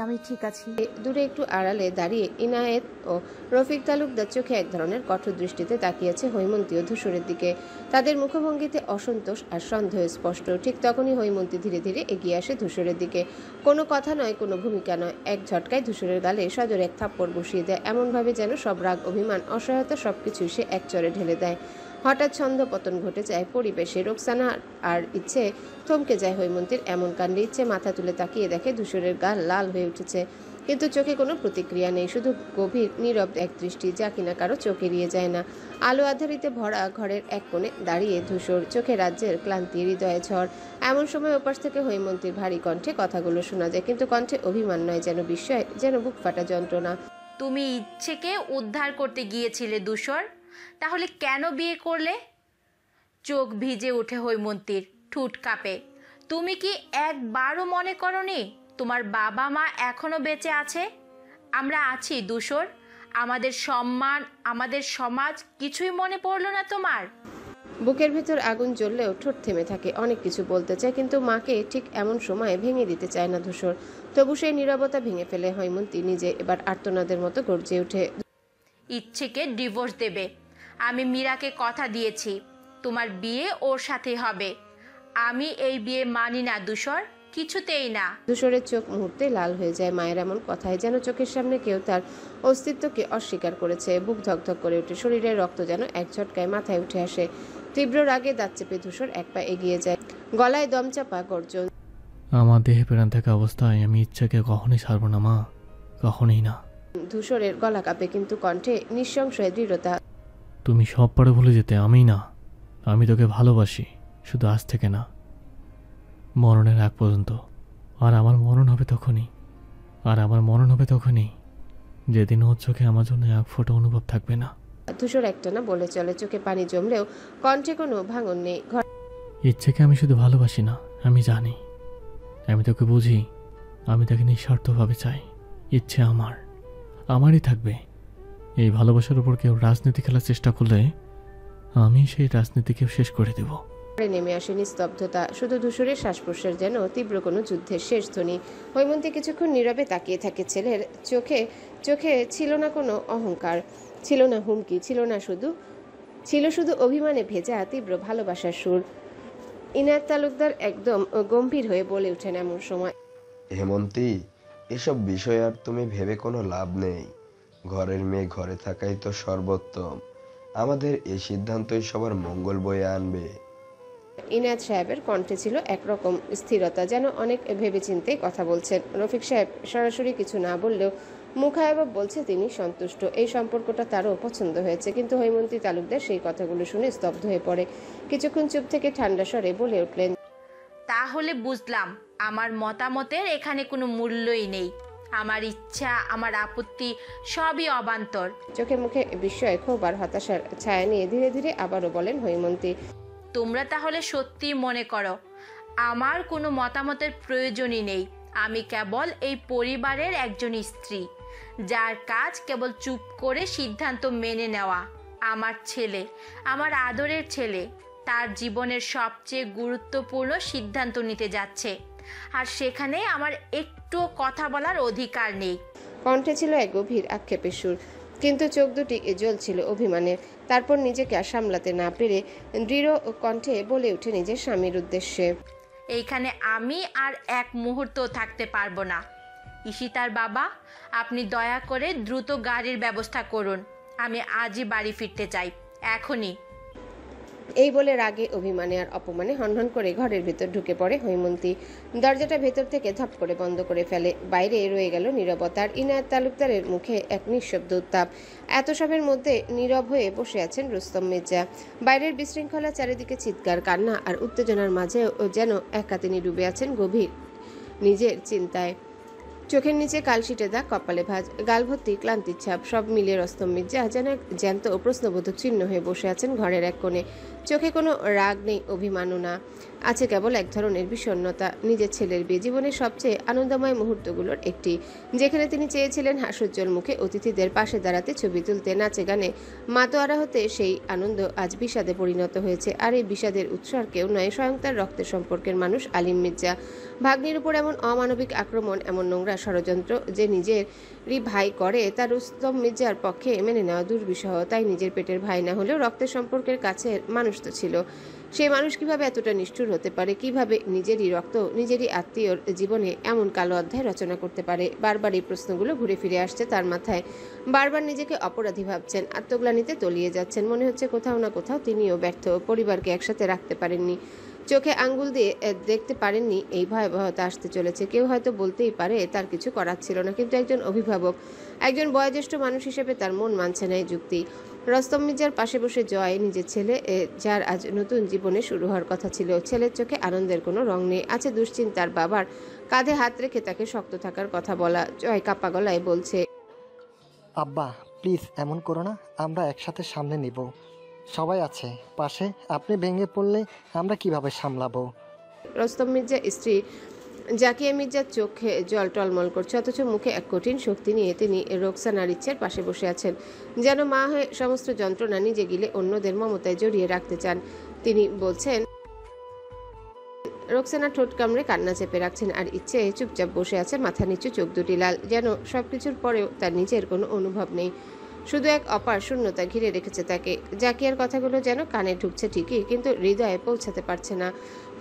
আমি ঠিক আছি। দূরে একটু আড়ালে দাঁড়িয়ে ইনায়েত ও রফিক তালুকদার চোখে এক ধরনের কঠোর দৃষ্টিতে তাকিয়েছে হৈমন্তী ও ধূসরের দিকে। তাদের মুখভঙ্গিতে অসন্তোষ আর সন্দেহ স্পষ্ট। ঠিক তখনই হৈমন্তী ধীরে ধীরে এগিয়ে আসে ধূসরের দিকে। কোনো কথা নয়, কোনো ভূমিকা নয়, এক ঝটকায় ধূসরের গালে সজোরে এক থাপ্পড় বসিয়ে দেয়, এমনভাবে যেন সব রাগ, অভিমান, অসহায়তা সবকিছু সে এক চরে ঢেলে দেয়। হঠাৎ ছন্দ পতন ঘটে যায় পরিবেশে। রোকসানা আর ইচ্ছে থমকে যায় হৈমন্তীর এমন কাণ্ডে। ইচ্ছে মাথা তুলে তাকিয়ে দেখে ধূসরের গাল লাল হয়ে উঠেছে, কিন্তু চোখে কোনো প্রতিক্রিয়া নেই, শুধু গভীর নীরব এক দৃষ্টি, যা কিনা কারো চোখ এড়িয়ে যায় না। আলো আধারিতে ভরা ঘরের এক কোণে দাঁড়িয়ে ধূসর, চোখে রাজ্যের ক্লান্তি, হৃদয়ে ঝড়। এমন সময় ওপাশ থেকে হৈমন্তীর ভারী কণ্ঠে কথাগুলো শোনা যায়, কিন্তু কণ্ঠে অভিমান নয়, যেন বিস্ময়, যেন বুক ফাটা যন্ত্রণা। তুমি ইচ্ছেকে উদ্ধার করতে গিয়েছিলে ধূসর, তাহলে কেন বিয়ে করলে? চোখ ভিজে ওঠে হৈমন্তীর, ঠোঁট কাঁপে। তুমি কি একবারও মনে করনি তোমার বাবা মা এখনো বেঁচে আছে? আমরা আছি ধূসর, আমাদের সম্মান, আমাদের সমাজ, কিছুই মনে পড়লো না তোমার? বুকের ভেতর আগুন জ্বললেও ঠোঁট থেমে থাকে, অনেক কিছু বলতে চায় কিন্তু মাকে ঠিক এমন সময় ভেঙে দিতে চায় না ধূসর। তবু সেই নীরবতা ভেঙে ফেলে হৈমন্তী নিজে, এবার আর্তনাদের মতো গর্জে ওঠে। ইচ্ছেকে ডিভোর্স দেবে। আমি মীরাকে কথা দিয়েছি তোমার বিয়ে ওর সাথে হবে। আমি এই বিয়ে মানি না ধূসর, কিছুতেই না। ধূসরের চোখ মুহূর্তে লাল হয়ে যায় মায়ের এমন কথায়, যেন চোখের সামনে কেউ তার অস্তিত্বকে অস্বীকার করেছে। বুক ধকধক করে ওঠে, শরীরের রক্ত যেন এক ঝটকায় মাথায় উঠে আসে। তীব্র রাগে দাঁত চেপে ধূসর এক পা এগিয়ে যায়, গলায় দমচাপা গর্জন। আমার দেহে প্রাণ থাকা অবস্থায় আমি ইচ্ছাকে কখনোই ছাড়বো না মা, কখনোই না। ধূসরের গলা কাঁপে কিন্তু কণ্ঠে নিঃসংশয় দৃঢ়তা। তুমি সব পারে ভুলে যেতে, আমি না। আমি তোকে ভালোবাসি, শুধু আজ থেকে না, মরণের আগ পর্যন্ত। আর আমার মরণ হবে তখনই, যেদিন ওর চোখে আমার জন্য এক ফোঁটা অনুভব থাকবে না। ধূসর একটানা বলে চলে, চোখে পানি জমলেও কণ্ঠে কোনো ভাঙন নেই। ইচ্ছেকে আমি শুধু ভালোবাসি না, আমি জানি, আমি তোকে বুঝি। আমি তাকে নিঃস্বার্থভাবে চাই। ইচ্ছে আমারই থাকবে। এই ভালোবাসার উপর কেউ রাজনীতি খেলার চেষ্টা করলে আমি সেই রাজনীতিকেও শেষ করে দেব। নেমে আসে নিস্তব্ধতা, শুধু ধূসরের শ্বাস প্রশ্বাস যেন তীব্র কোনো যুদ্ধের শেষ ধ্বনি। হৈমন্তী কিছুক্ষণ নীরবে তাকিয়ে থাকে। ছেলের চোখে ছিল না কোনো অহংকার, ছিল না হুমকি, ছিল শুধু অভিমানে ভেজা তীব্র ভালোবাসার সুর। ইনায়েত তালুকদার একদম গম্ভীর হয়ে বলে ওঠেন এমন সময়, হেমন্তী, এসব বিষয় আর তুমি ভেবে কোনো লাভ নেই। ঘরের মেয়ে ঘরে থাকাই তো সর্বোত্তম। আমাদের এই সিদ্ধান্তই সবার মঙ্গল বয়ে আনবে। ইনায়েত সাহেবের কণ্ঠে ছিল একরকম স্থিরতা, যেন অনেক ভেবেচিন্তে কথা বলছেন। রফিক সাহেব সরাসরি কিছু না বললেও মুখায়ব বলছে তিনি সন্তুষ্ট, এই সম্পর্কটা তারও পছন্দ হয়েছে। কিন্তু হৈমন্তী তালুকদার সেই কথাগুলো শুনে স্তব্ধ হয়ে পড়ে। কিছুক্ষণ চুপ থেকে ঠান্ডা স্বরে বলে উঠলেন, তাহলে বুঝলাম আমার মতামতের এখানে কোনো মূল্যই নেই। আমার ইচ্ছা, আমার আপত্তি সবই অবান্তর। চোখে মুখে বিস্ময়, ক্ষোভ আর হতাশার ছায়া নিয়ে ধীরে ধীরে আবারও বলেন হৈমন্তী, তোমরা তাহলে সত্যি মনে করো আমার কোনো মতামতের প্রয়োজনই নেই? আমি কেবল এই পরিবারের একজন স্ত্রী, যার কাজ কেবল চুপ করে সিদ্ধান্ত মেনে নেওয়া। আমার ছেলে, আমার আদরের ছেলে, তার জীবনের সবচেয়ে গুরুত্বপূর্ণ সিদ্ধান্ত নিতে যাচ্ছে, আর সেখানে আমার একটুও কথা বলার অধিকার নেই। কণ্ঠে ছিল এক গভীর আক্ষেপের সুর, কিন্তু চোখ দুটি জ্বলছিল অভিমানে। তারপর নিজেকে আর সামলাতে না পেরে দৃঢ় কণ্ঠে বলে ওঠে নিজের স্বামীর উদ্দেশ্যে, এইখানে আমি আর এক মুহূর্ত থাকতে পারবো না। ঈশিতার বাবা, আপনি দয়া করে দ্রুত গাড়ির ব্যবস্থা করুন। আমি আজই বাড়ি ফিরতে চাই, এখনই। এই বলে রাগে, অভিমানে আর অপমানে হনহন করে ঘরের ভেতর ঢুকে পড়ে হৈমন্তী। দরজাটা ভেতর থেকে ধপ করে বন্ধ করে ফেলে। বাইরে রয়ে গেল নীরবতার। ইনায়েত তালুকদারের মুখে এক নিঃশব্দ উত্তাপ। এত সবের মধ্যে নীরব হয়ে বসে আছেন রুস্তম মির্জা। বাইরের বিশৃঙ্খলা, চারিদিকে চিৎকার, কান্না আর উত্তেজনার মাঝে যেন একা তিনি ডুবে আছেন গভীর নিজের চিন্তায়। চোখের নিচে কালশিটে দাগ, কপালে ভাঁজ, গাল ভর্তি ক্লান্তির ছাপ, সব মিলিয়ে রুস্তম মির্জা যেন এক জ্যান্ত ও প্রশ্নবোধক চিহ্ন হয়ে বসে আছেন ঘরের এক কোণে। চোখে কোনো রাগ নেই, অভিমানও না, আছে কেবল এক ধরনের বিষণ্ণতা। নিজের ছেলের বিয়ে জীবনের সবচেয়ে আনন্দময় মুহূর্তগুলোর একটি, যেখানে তিনি চেয়েছিলেন হাস্যোজ্জ্বল মুখে অতিথিদের পাশে দাঁড়াতে, ছবি তুলতে, নাচে গানে মাতোয়ারা হতে, সেই আনন্দ আজ বিষাদে পরিণত হয়েছে। আর এই বিষাদের উৎস আর কেউ নয়, স্বয়ং তার রক্তের সম্পর্কের মানুষ আলিম মির্জা। ভাগ্নির উপর এমন অমানবিক আক্রমণ, এমন নোংরা ষড়যন্ত্র যে নিজেরই ভাই করে, তা রুস্তম মির্জার পক্ষে মেনে নেওয়া দুর্বিষহ। তাই নিজের পেটের ভাই না হলেও রক্তের সম্পর্কের কাছের মানুষ তো ছিল। সেই মানুষ কিভাবে এতটা নিষ্ঠুর হতে পারে? কিভাবে নিজেরই রক্ত, নিজেরই আত্মীয়র জীবনে এমন কালো অধ্যায় রচনা করতে পারে? বারবার এই প্রশ্নগুলো ঘুরে ফিরে আসছে তার মাথায়। বারবার নিজেকে অপরাধী ভাবছেন, আত্মগ্লানিতে তলিয়ে যাচ্ছেন। মনে হচ্ছে কোথাও না কোথাও তিনিও ব্যর্থ, পরিবারকে একসাথে রাখতে পারেননি, চোখে আঙ্গুল দিয়ে দেখতে পারেননি এই ভয়াবহতা আসতে চলেছে। কেউ হয়তো বলতেই পারে তার কিছু করার ছিল না, কিন্তু একজন অভিভাবক, একজন বয়োজ্যেষ্ঠ মানুষ হিসেবে তার মন মানছে না এই যুক্তি। রুস্তম মির্জার পাশে বসে জয়, নিজের ছেলে, যার আজ নতুন জীবনে শুরু হওয়ার কথা ছিল। ছেলের চোখে আনন্দের কোনো রং নেই, আছে দুশ্চিন্তার। বাবার কাঁধে হাত রেখে তাকে শক্ত থাকার কথা বলা। জয় কাপা গলায় বলছে, আব্বা প্লিজ এমন করো না, আমরা একসাথে সামনে নিব, সবাই আছে পাশে, আপনি ভেঙে পড়লে আমরা কিভাবে সামলাবো? রস্তম মির্জা স্ত্রী জাকিয়া মির্জার চোখে জল টলমল করছে, অথচ মুখে এক কঠিন শক্তি নিয়ে তিনি রোকসানার ইচ্ছের পাশে বসে আছেন, যেন মা হয়ে সমস্ত যন্ত্রণা নিজে গিলে অন্যদের মমতায় জড়িয়ে রাখতে চান। তিনি বলছেন, রোকসানা ঠোঁট কামড়ে কান্না চেপে রাখছেন আর ইচ্ছে চুপচাপ বসে আছে, মাথা নিচু, চোখ দুটি লাল, যেন সবকিছুর পরেও তার নিজের কোনো অনুভব নেই, শুধু এক অপার শূন্যতা ঘিরে রেখেছে তাকে। জাকিয়ার কথাগুলো যেন কানে ঢুকছে ঠিকই, কিন্তু হৃদয়ে পৌঁছাতে পারছে না।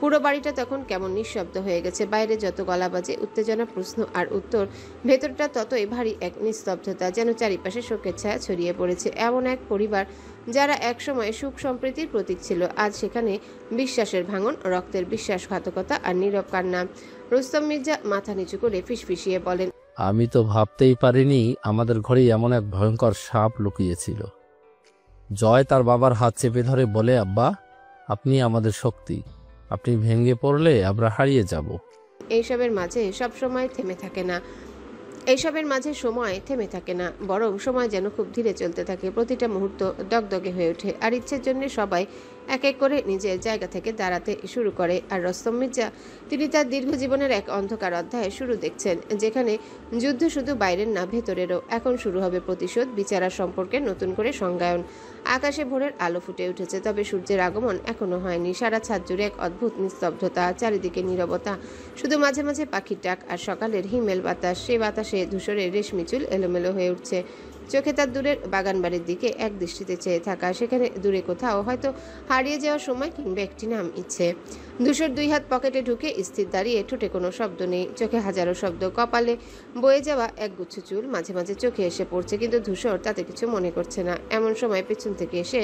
পুরো বাড়িটা তখন কেমন নিঃশব্দ হয়ে গেছে। বাইরে যত গলা বাজে, উত্তেজনা, প্রশ্ন আর উত্তর, ভেতরটা ততই ভারী এক নিস্তব্ধতা, যেন চারিপাশে শোকের ছায়া ছড়িয়ে পড়েছে। এমন এক পরিবার যারা একসময় সুখ সম্প্রীতির প্রতীক ছিল, আজ সেখানে বিশ্বাসের ভাঙন, রক্তের বিশ্বাসঘাতকতা আর নীরব কান্না। রুস্তম মির্জা মাথা নিচু করে ফিসফিসিয়ে বলেন, আমি তো ভাবতেই পারিনি আমাদের ঘরে এমন এক ভয়ঙ্কর সাপ লুকিয়েছিল। জয় তার বাবার হাত চেপে ধরে বলে, আব্বা, আপনি আমাদের শক্তি, আপনি ভেঙে পড়লে আমরা হারিয়ে যাব। এইসবের মাঝে সময় থেমে থাকে না, বরং সময় যেন খুব ধীরে চলতে থাকে। প্রতিটা মুহূর্ত দগদগে হয়ে ওঠে আর ইচ্ছের জন্য সবাই এক এক করে নিজের জায়গা থেকে দাঁড়াতে শুরু করে। আর রস্তম মির্জা, তিনি তার দীর্ঘ জীবনের এক অন্ধকার অধ্যায়ে শুরু দেখছেন, যেখানে যুদ্ধ শুধু বাইরের না, ভেতরেরও। এখন শুরু হবে প্রতিশোধ, বিচার আর সম্পর্কের নতুন করে সংজ্ঞায়ন। আকাশে ভোরের আলো ফুটে উঠেছে, তবে সূর্যের আগমন এখনো হয়নি। সারা ছাদ জুড়ে এক অদ্ভুত নিস্তব্ধতা, চারিদিকে নীরবতা, শুধু মাঝে মাঝে পাখির ডাক আর সকালের হিমেল বাতাস। সেই বাতাসে ধূসরের রেশমি চুল এলোমেলো হয়ে উঠছে। চোখে তার দূরের বাগানবাড়ির দিকে এক দৃষ্টিতে চেয়ে থাকা, সেখানে দূরে কোথাও হয়তো হারিয়ে যাওয়ার সময় কিংবা একটি নাম, ইচ্ছে। ধূসর দুই হাত পকেটে ঢুকে স্থির দাঁড়িয়ে, ঠোঁটে কোনো শব্দ নেই, চোখে হাজারো শব্দ, কপালে বয়ে যাওয়া একগুচ্ছ চুল মাঝে মাঝে চোখে এসে পড়ছে, কিন্তু ধূসর তাতে কিছু মনে করছে না। এমন সময় পেছন থেকে এসে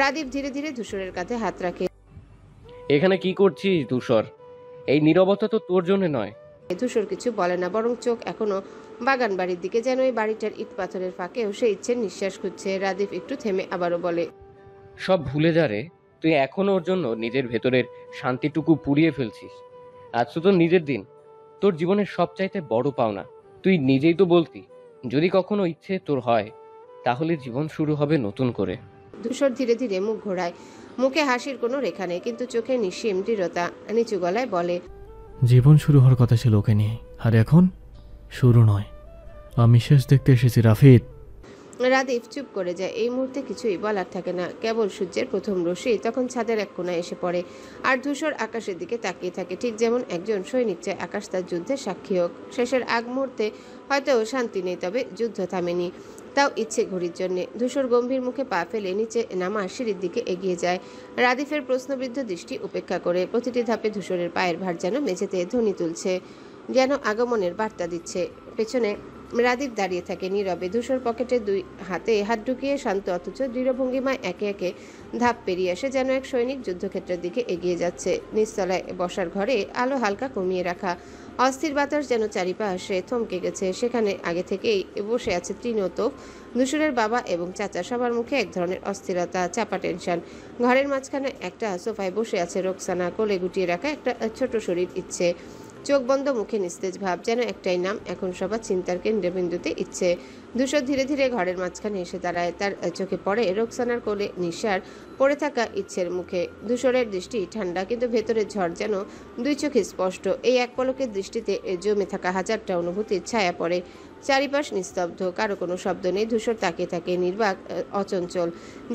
রাদীপ ধীরে ধীরে ধূসরের কাঁধে হাত রাখে। এখানে কি করছিস ধূসর? এই নীরবতা তো তোর জন্য নয়। ধূসর কিছু বলে না, বরং চোখ এখনো বাগান বাড়ির দিকে, যেন এই বাড়িটার ইট পাথরের ফাঁকেও সে ইচ্ছের নিঃশ্বাস খুঁজছে। রাদীপ একটু থেমে আবারও বলে, সব ভুলে যা রে, তুই এখনো ওর জন্য নিজের ভেতরের শান্তিটুকু পুড়িয়ে ফেলছিস। আজ তো তোর নিজের দিন, তোর জীবনের সবচাইতে বড় পাওনা। তুই নিজেই তো বলতি, যদি কখনো ইচ্ছে তোর হয় তাহলে জীবন শুরু হবে নতুন করে। ধূসর ধীরে ধীরে মুখ ঘোরায়, মুখে হাসির কোনো রেখা নেই, কিন্তু চোখে নিঃসীম দৃঢ়তা। নিচু গলায় বলে, জীবন শুরু হওয়ার কথা ছিল ওকে নিয়ে, আর এখন শুরু নয়, আমি শেষ দেখতে এসেছি রাফিদ। রাদীপ চুপ করে যায়। এই মুহূর্তে কিছুই বলার থাকে না, কেবল সূর্যের প্রথম রশ্মি তখন ছাদের এক কোণায় এসে পড়ে, আর ধূসর আকাশের দিকে তাকিয়ে থাকে, ঠিক যেমন একজন সৈনিক চায় আকাশ তার যুদ্ধের সাক্ষী হোক। শেষের আগ মুহূর্তে হয়তো শান্তি নেই, তবে যুদ্ধ থামেনি, তাও ইচ্ছে ঘড়ির জন্য। ধূসর গম্ভীর মুখে পা ফেলে নিচে নামা সিঁড়ির দিকে এগিয়ে যায়, রাদীপের প্রশ্নবিদ্ধ দৃষ্টি উপেক্ষা করে। প্রতিটি ধাপে ধূসরের পায়ের ভার যেন মেঝেতে ধ্বনি তুলছে, যেন আগমনের বার্তা দিচ্ছে। পেছনে রাদীপ দাঁড়িয়ে থাকে নীরবে, ধূসর পকেটে দুই হাতে হাত ঢুকিয়ে শান্ত অথচ দৃঢ় ভঙ্গিমায় একে একে ধাপ পেরিয়ে আসে, যেন এক সৈনিক যুদ্ধক্ষেত্রের দিকে এগিয়ে যাচ্ছে। নিচতলায় বসার ঘরে আলো হালকা কমিয়ে রাখা, অস্থির বাতাস যেন চারিপাশে থমকে গেছে। সেখানে আগে থেকেই বসে আছে ত্রিনতোফ, ধূসরের বাবা এবং চাচা, সবার মুখে এক ধরনের অস্থিরতা, চাপা টেনশন। ঘরের মাঝখানে একটা সোফায় বসে আছে রোকসানা, কোলে গুটিয়ে রাখা একটা ছোট শরীর, ইচ্ছে। চোখ বন্ধ, মুখে নিস্তেজ ভাব, যেন একটাই নাম এখন সবার চিন্তার কেন্দ্রবিন্দুতে, ইচ্ছে। ধূসর ধীরে ধীরে ঘরের মাঝখানে এসে দাঁড়ায়, তার চোখে পড়ে রোকসানার কোলে নিঃশ্বাস পড়ে থাকা ইচ্ছের মুখে। ধূসরের দৃষ্টি ঠান্ডা, কিন্তু ভেতরের ঝড় যেন দুই চোখে স্পষ্ট। এই এক পলকের দৃষ্টিতে জমে থাকা হাজারটা অনুভূতির ছায়া পড়ে। চারিপাশ নিস্তব্ধ, কারো কোনো শব্দ নেই। ধূসর তাকিয়ে থাকে নির্বাক, অচঞ্চল,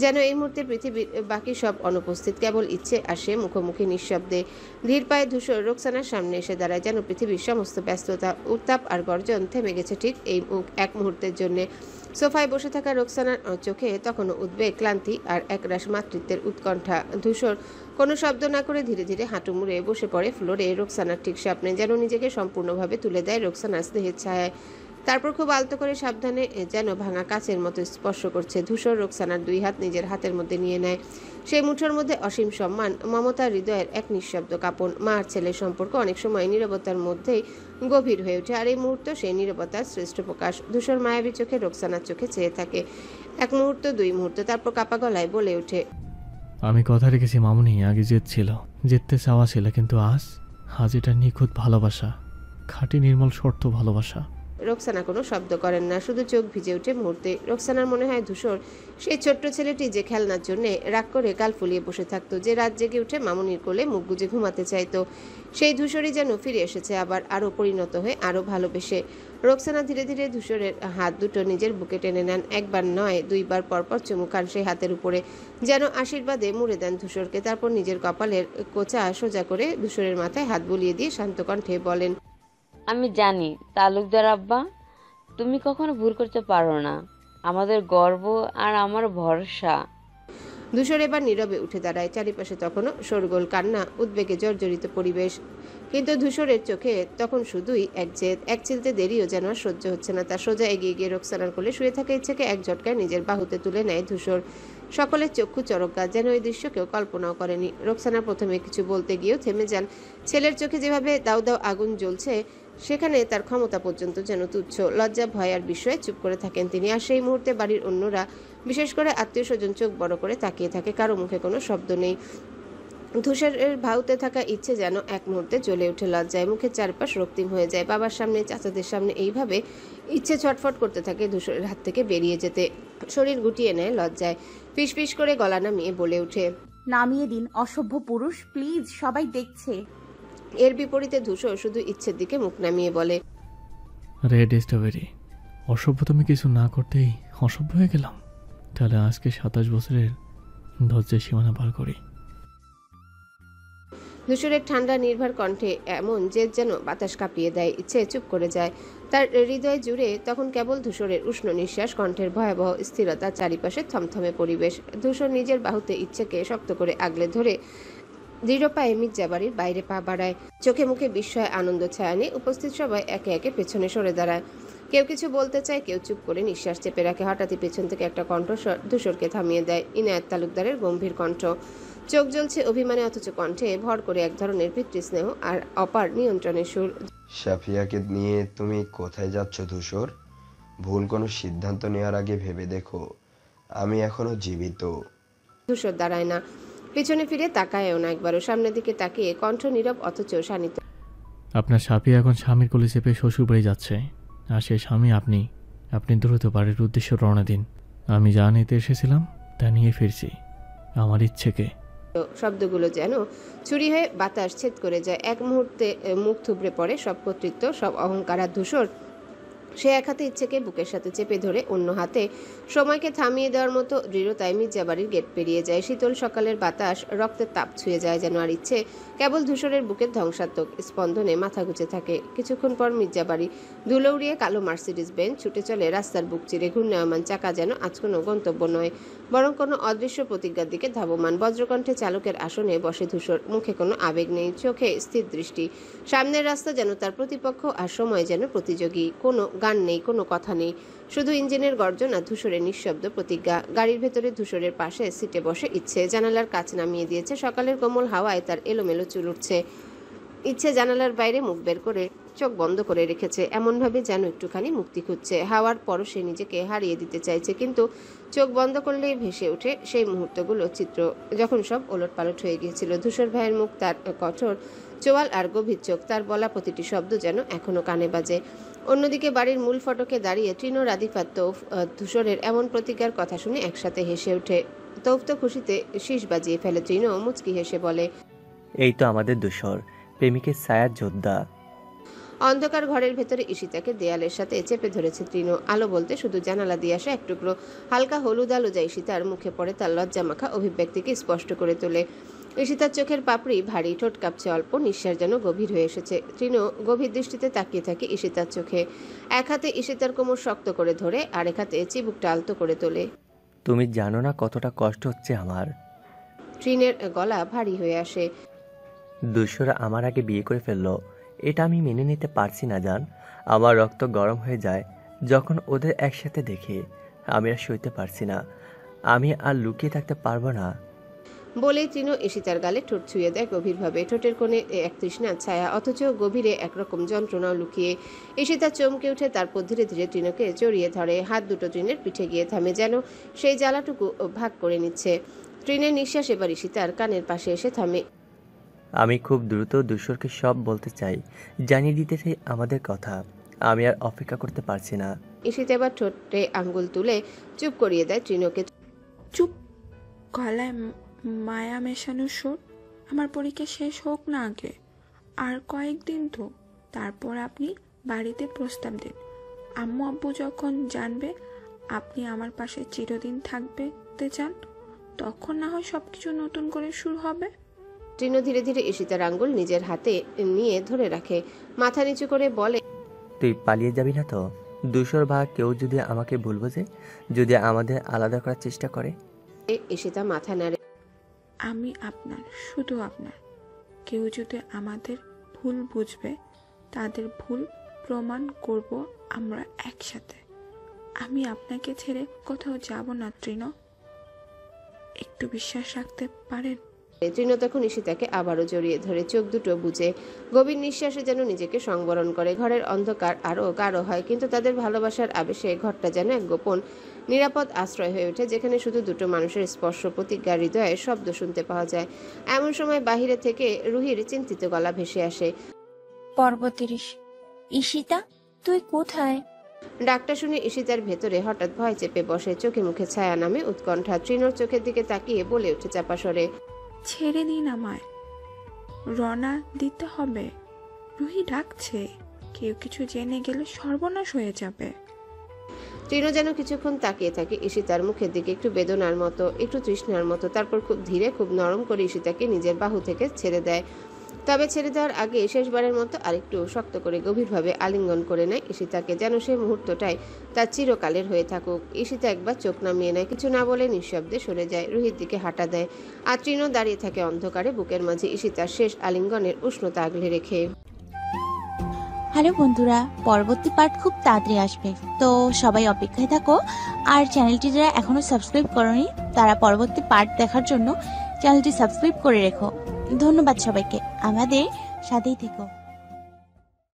যেন এই মুহূর্তে পৃথিবীর বাকি সব অনুপস্থিত, কেবল ইচ্ছে আসে মুখোমুখি নিঃশব্দে। ধীর পায়ে ধূসর রোকসানার সামনে এসে দাঁড়ায়, যেন পৃথিবীর সমস্ত ব্যস্ততা, উত্তাপ আর গর্জন থেমে গেছে ঠিক এই এক মুহূর্তের জন্যে। সোফায় বসে থাকা রোকসানার চোখে তখনও উদ্বেগ, ক্লান্তি আর একরাশ মাতৃত্বের উৎকণ্ঠা। ধূসর কোনো শব্দ না করে ধীরে ধীরে হাঁটু মুড়ে বসে পড়ে ফ্লোরে, রোকসানার ঠিক সামনে, যেন নিজেকে সম্পূর্ণভাবে তুলে দেয় রোকসানার স্নেহের ছায়ায়। তারপর খুব আলতো করে সাবধানে, যেন ভাঙা কাচের মতো স্পর্শ করছে। ধূসর রোকসানার দুই হাত নিজের হাতের মধ্যে নিয়ে নেয়। সেই মুঠোর মধ্যে অসীম সম্মান, মমতার হৃদয়ের এক নিঃশব্দ কাঁপন। মা আর ছেলের সম্পর্ক অনেক সময় নীরবতার মধ্যেই গভীর হয়ে ওঠে, আর এই মুহূর্ত সেই নীরবতার শ্রেষ্ঠ প্রকাশ। ধূসর মায়াবী চোখে রোকসানার চোখে চেয়ে থাকে, এক মুহূর্ত, দুই মুহূর্ত, তারপর কাপা গলায় বলে ওঠে, আমি কথা রেখেছি মামুনি, আগে জিতছিল, জিততে চাওয়া ছিল, কিন্তু আজ এটা নিখুঁত ভালোবাসা, খাঁটি নির্মল শর্ত ভালোবাসা। রোকসানা কোনো শব্দ করেন না, শুধু চোখ ভিজে ওঠে মুহূর্তে। রোকসানার মনে হয় ধূসর সেই ছোট্ট ছেলেটি যে খেলনার জন্য রাগ করে গাল ফুলিয়ে বসে থাকতো, যে রাত জেগে উঠে মামুনির কোলে মুখ গুজে ঘুমাতে চাইতো, সেই ধূসরই যেন ফিরে এসেছে, আবার আরও পরিণত হয়ে আরও ভালোবেসে। রোকসানা ধীরে ধীরে ধূসরের হাত দুটো নিজের বুকে টেনে নেন, একবার নয় দুইবার পরপর চুমু খান সেই হাতের উপরে, যেন আশীর্বাদে মুড়ে দেন ধূসরকে। তারপর নিজের কপালের কোচা সোজা করে ধূসরের মাথায় হাত বুলিয়ে দিয়ে শান্ত কণ্ঠে বলেন, আমি জানি তালুকদার আব্বা, তুমি কখনো ভুল করতে পারো না, আমাদের গর্ব আর আমার ভরসা। ধূসর এবার নীরবে উঠে দাঁড়ায়। চারিপাশে তখনও শোরগোল, কান্না, উদ্বেগে জর্জরিত পরিবেশ, কিন্তু ধূসরের চোখে তখন শুধুই এক চিলতে দেরিও যেন আর সহ্য হচ্ছে না তার। সোজা এগিয়ে গিয়ে রোকসানার কোলে শুয়ে থাকা ইচ্ছেকে এক ঝটকায় নিজের বাহুতে তুলে নেয় ধূসর। সকলের চক্ষু চরকা, যেন এই দৃশ্য কেউ কল্পনাও করেনি। রোকসানা প্রথমে কিছু বলতে গিয়েও থেমে যান। ছেলের চোখে যেভাবে দাউ দাউ আগুন জ্বলছে, সেখানে তার ক্ষমতা পর্যন্ত যেন তুচ্ছ। লজ্জা, ভয় আর বিস্ময়ে চুপ করে থাকেন তিনি। আর সেই মুহূর্তে বাড়ির অন্যরা, বিশেষ করে আত্মীয় স্বজন, চোখ বড় করে তাকিয়ে থাকে, কারো মুখে কোনো শব্দ নেই। ধূসরের ভাউতে থাকা ইচ্ছে যেন এক মুহূর্তে জ্বলে ওঠে লজ্জায়, মুখের চারপাশ রক্তিম হয়ে যায়। বাবার সামনে, চাচাদের সামনে এইভাবে ইচ্ছে ছটফট করতে থাকে ধূসরের হাত থেকে বেরিয়ে যেতে। শরীর গুটিয়ে নেয় লজ্জায়, ফিসফিস করে গলা নামিয়ে বলে ওঠে, নামিয়ে দিন অসভ্য পুরুষ, প্লিজ, সবাই দেখছে। এর বিপরীতে ধূসর শুধু ইচ্ছের দিকে মুখ নামিয়ে বলে, রেড স্ট্রবেরি, অসভ্যতমে কিছু না করতেই অসভ্য হয়ে গেলাম। তাহলে আজকে 27 বছরের ধৈর্যের সীমানা পার করি। ধূসরের ঠান্ডা নির্ভর কণ্ঠে এমন জেদ যেন বাতাস কাঁপিয়ে দেয়। ইচ্ছে চুপ করে যায় তার হৃদয় জুড়ে। তখন কেবল ধূসরের উষ্ণ নিঃশ্বাস, কণ্ঠের ভয়াবহ স্থিরতা, চারিপাশে থমথমে পরিবেশ। ধূসর নিজের বাহুতে ইচ্ছেকে শক্ত করে আগলে ধরে দৃঢ় পায়ে মির্জাবাড়ির বাইরে পা বাড়ায়। চোখে মুখে বিস্ময়, আনন্দ ছায়া নিয়ে উপস্থিত সবাই একে একে পেছনে সরে দাঁড়ায়। কেউ কিছু বলতে চায়, কেউ চুপ করে নিঃশ্বাস চেপে রাখে। হঠাৎই পেছন থেকে একটা কণ্ঠস্বর ধূসরকে থামিয়ে দেয়। ইনায়েত তালুকদারের গম্ভীর কণ্ঠ, চোখ জ্বলছে অভিমানে, অথচ কণ্ঠে ভর করে এক ধরনের পিতৃস্নেহ আর অপার নিয়ন্ত্রণের সুর। সাফিয়াকে নিয়ে তুমি কোথায় যাচ্ছ ধূসর? ভুল কোনো সিদ্ধান্ত নেওয়ার আগে ভেবে দেখো, আমি এখনো জীবিত। ধূসর দাঁড়ায় না, পিছনে ফিরে তাকায়ও না একবারও। সামনের দিকে তাকিয়ে কণ্ঠ নীরব অথচ শানিত। আপনার সাফিয়া এখন স্বামীর কোলে চেপে শ্বশুর বাড়ি যাচ্ছে, আর সেই স্বামী আপনি। আপনি দ্রুত বাড়ির উদ্দেশ্যে রওনা দিন। আমি যা নিতে এসেছিলাম তা নিয়ে ফিরছি, আমার ইচ্ছেকে। শব্দগুলো যেন ছুরি হয়ে বাতাস ছেদ করে যায়। এক মুহূর্তে মুখ থুবড়ে পড়ে সব কর্তৃত্ব, সব অহংকার। আর ধূসর সে এক হাতে ইচ্ছেকে বুকের সাথে চেপে ধরে, অন্য হাতে সময়কে থামিয়ে দেওয়ার মতো দৃঢ়তায় মির্জাবাড়ির গেট পেরিয়ে যায়। শীতল সকালের বাতাস রক্তের তাপ ছুঁয়ে যায় যেন। আর ইচ্ছে কেবল ধূসরের বুকের ধ্বংসাত্মক স্পন্দনে মাথা গুঁজে থাকে। কিছুক্ষণ পর মির্জাবাড়ি ধুলো উড়িয়ে কালো মার্সিডিজ বেঞ্চ ছুটে চলে রাস্তার বুক চিরে। ঘূর্ণায়মান চাকা যেন আজ কোনো গন্তব্য নয়, বরং কোনো অদৃশ্য প্রতিজ্ঞার দিকে ধাবমান। বজ্রকণ্ঠে চালকের আসনে বসে ধূসর, মুখে কোনো আবেগ নেই, চোখে স্থির দৃষ্টি। সামনের রাস্তা যেন তার প্রতিপক্ষ, আর সময় যেন প্রতিযোগী। কোনো গান নেই, কোনো কথা নেই, শুধু ইঞ্জিনের গর্জন আর ধূসরের নিঃশব্দ প্রতিজ্ঞা। গাড়ির ভেতরে ধূসরের পাশে সিটে বসে ইচ্ছে। জানালার কাচ নামিয়ে দিয়েছে, সকালের কোমল হাওয়ায় তার এলোমেলো চুল উঠছে। ইচ্ছে জানালার বাইরে মুখ বের করে চোখ বন্ধ করে রেখেছে, এমনভাবে যেন একটুখানি মুক্তি খুঁজছে। হাওয়ার পরশে নিজেকে হারিয়ে দিতে চাইছে, কিন্তু চোখ বন্ধ করলেই ভেসে ওঠে সেই মুহূর্তগুলো চিত্র, যখন সব ওলটপালট হয়ে গিয়েছিল। ধূসর ভাইয়ের মুখ, তার কঠোর চোয়াল আর গভীর চোখ, তার বলা প্রতিটি শব্দ যেন এখনো কানে বাজে। অন্যদিকে বাড়ির মূল ফটকে দাঁড়িয়ে ট্রিনো, রাদিফা, তৌফ ধূসরের এমন প্রতিজ্ঞার কথা শুনে একসাথে হেসে ওঠে। তৌফ তো খুশিতে শীষ বাজিয়ে ফেলে। ট্রিনো মুচকি হেসে বলে, এই তো আমাদের ধূসর, প্রেমিকের ছায়ার যোদ্ধা। অন্ধকার ঘরের ভেতরে ঈশিতাকে দেয়ালের সাথে চেপে ধরেছে তৃণ। আলো বলতে শুধু জানালা দিয়ে আসা এক টুকরো হালকা হলুদ আলো যা ঈশিতার মুখে পড়ে তার লজ্জা মাখা অভিব্যক্তিকে স্পষ্ট করে তোলে। ঈশিতার চোখের পাপড়ি ভারী, ঠোঁট কাঁপছে অল্প, নিঃশ্বাস যেন গভীর হয়ে এসেছে। তৃণ গভীর দৃষ্টিতে তাকিয়ে থাকে ঈশিতার চোখে। এক হাতে ঈশিতার কোমর শক্ত করে ধরে, আরেক হাতে চিবুকটা আলতো করে তোলে। তুমি জানো না কতটা কষ্ট হচ্ছে আমার। তৃণের গলা ভারী হয়ে আসে। ধূসর আমার আগে বিয়ে করে ফেললো, এটা আমি মেনে নিতে পারছি না জান। আমার রক্ত গরম হয়ে যায় যখন ওদের একসাথে দেখি। আমি আর সইতে পারছি না, আমি আর লুকিয়ে থাকতে পারবো না। বলেই তৃণ ঈশিতার গালে ঠোঁট ছুঁয়ে দেয় গভীরভাবে। ঠোঁটের কোণে এক তৃষ্ণার ছায়া, অথচ গভীরে একরকম যন্ত্রণাও লুকিয়ে। ঈশিতা চমকে উঠে তারপর ধীরে ধীরে তৃণকে জড়িয়ে ধরে। হাত দুটো তৃণের পিঠে গিয়ে থামে, যেন সেই জ্বালাটুকু ভাগ করে নিচ্ছে। তৃণের নিঃশ্বাস এবার ঈশিতার কানের পাশে এসে থামে। আমি খুব দ্রুত ধূসরকে সব বলতে চাই, জানিয়ে দিতে চাই আমাদের কথা। আমি আর অপেক্ষা করতে পারছি না। ঈশিতা এবার ঠোঁটে আঙ্গুল তুলে চুপ করিয়ে দেয় তৃণকে। চুপ, গলায় মায়া মেশানো সুর। আমার পরীক্ষা শেষ হোক না আগে, আর কয়েকদিন তো, তারপর আপনি বাড়িতে প্রস্তাব দিন। আম্মু আব্বু যখন জানবে আপনি আমার পাশে চিরদিন থাকতে চান, তখন না হয় সবকিছু নতুন করে শুরু হবে। তৃণ ধীরে ধীরে ঈশিতার আঙ্গুল নিজের হাতে নিয়ে ধরে রাখে, মাথা নিচু করে বলে, তুই পালিয়ে যাবি না তো? দুশোর ভাগ কেউ যদি আমাকে ভুল বোঝে, যদি আমাদের আলাদা করার চেষ্টা করে? ঈশিতা মাথা নাড়ে। আমি আপনার, শুধু আপনার। কেউ যদি আমাদের ভুল বুঝবে, তাদের ভুল প্রমাণ করব আমরা একসাথে। আমি আপনাকে ছেড়ে কোথাও যাব না তৃণ, একটু বিশ্বাস রাখতে পারেন? তৃণ তখন ঈশিতাকে আবারও জড়িয়ে ধরে, চোখ দুটো বুজে গভীর নিঃশ্বাসে যেন নিজেকে সংবরণ করে। ঘরের অন্ধকার আরো গাঢ় হয়, কিন্তু তাদের ভালোবাসার আবেশে ঘরটা যেন এক গোপন নিরাপদ আশ্রয় হয়ে ওঠে, যেখানে শুধু দুটো মানুষের স্পর্শ, প্রতিজ্ঞা, হৃদয়ের শব্দ শুনতে পাওয়া যায়। এমন সময় বাহিরে থেকে রুহির চিন্তিত গলা ভেসে আসে। পর্বতের ঈশিতা, তুই কোথায়? ডাকটা শুনে ঈশিতার ভেতরে হঠাৎ ভয় চেপে বসে, চোখে মুখে ছায়া নামে উৎকণ্ঠা। তৃণর চোখের দিকে তাকিয়ে বলে ওঠে চাপা স্বরে, ছেড়ে দিন আমায়, রওনা দিতে হবে। রুহি ডাকছে, কেউ কিছু জেনে গেলে সর্বনাশ হয়ে যাবে। তৃণ যেন কিছুক্ষণ তাকিয়ে থাকে ঈশিতার মুখের দিকে, একটু বেদনার মতো, একটু তৃষ্ণার মতো। তারপর খুব ধীরে, খুব নরম করে ঈশিতাকে নিজের বাহু থেকে ছেড়ে দেয়। তবে ছেড়ে দেওয়ার আগে শেষবারের মতো আরেকটু শক্ত করে গভীরভাবে আলিঙ্গন করে নেয় ঈশিতাকে, যেন সেই মুহূর্তটাই তার চিরকালের হয়ে থাকুক। ঈশিতা একবার চোখ নামিয়ে নেয়, কিছু না বলে নিঃশব্দে সরে যায়, রুহির দিকে হাঁটা দেয়। আর তৃণ দাঁড়িয়ে থাকে অন্ধকারে, বুকের মাঝে ঈশিতার শেষ আলিঙ্গনের উষ্ণতা আগলে রেখে। হ্যালো বন্ধুরা, পরবর্তী পার্ট খুব তাড়াতাড়ি আসবে, তো সবাই অপেক্ষায় থাকো। আর চ্যানেলটি যারা এখনো সাবস্ক্রাইব করনি, তারা পরবর্তী পার্ট দেখার জন্য চ্যানেলটি সাবস্ক্রাইব করে রেখো। ধন্যবাদ সবাইকে, আমাদের সাথেই থেকো।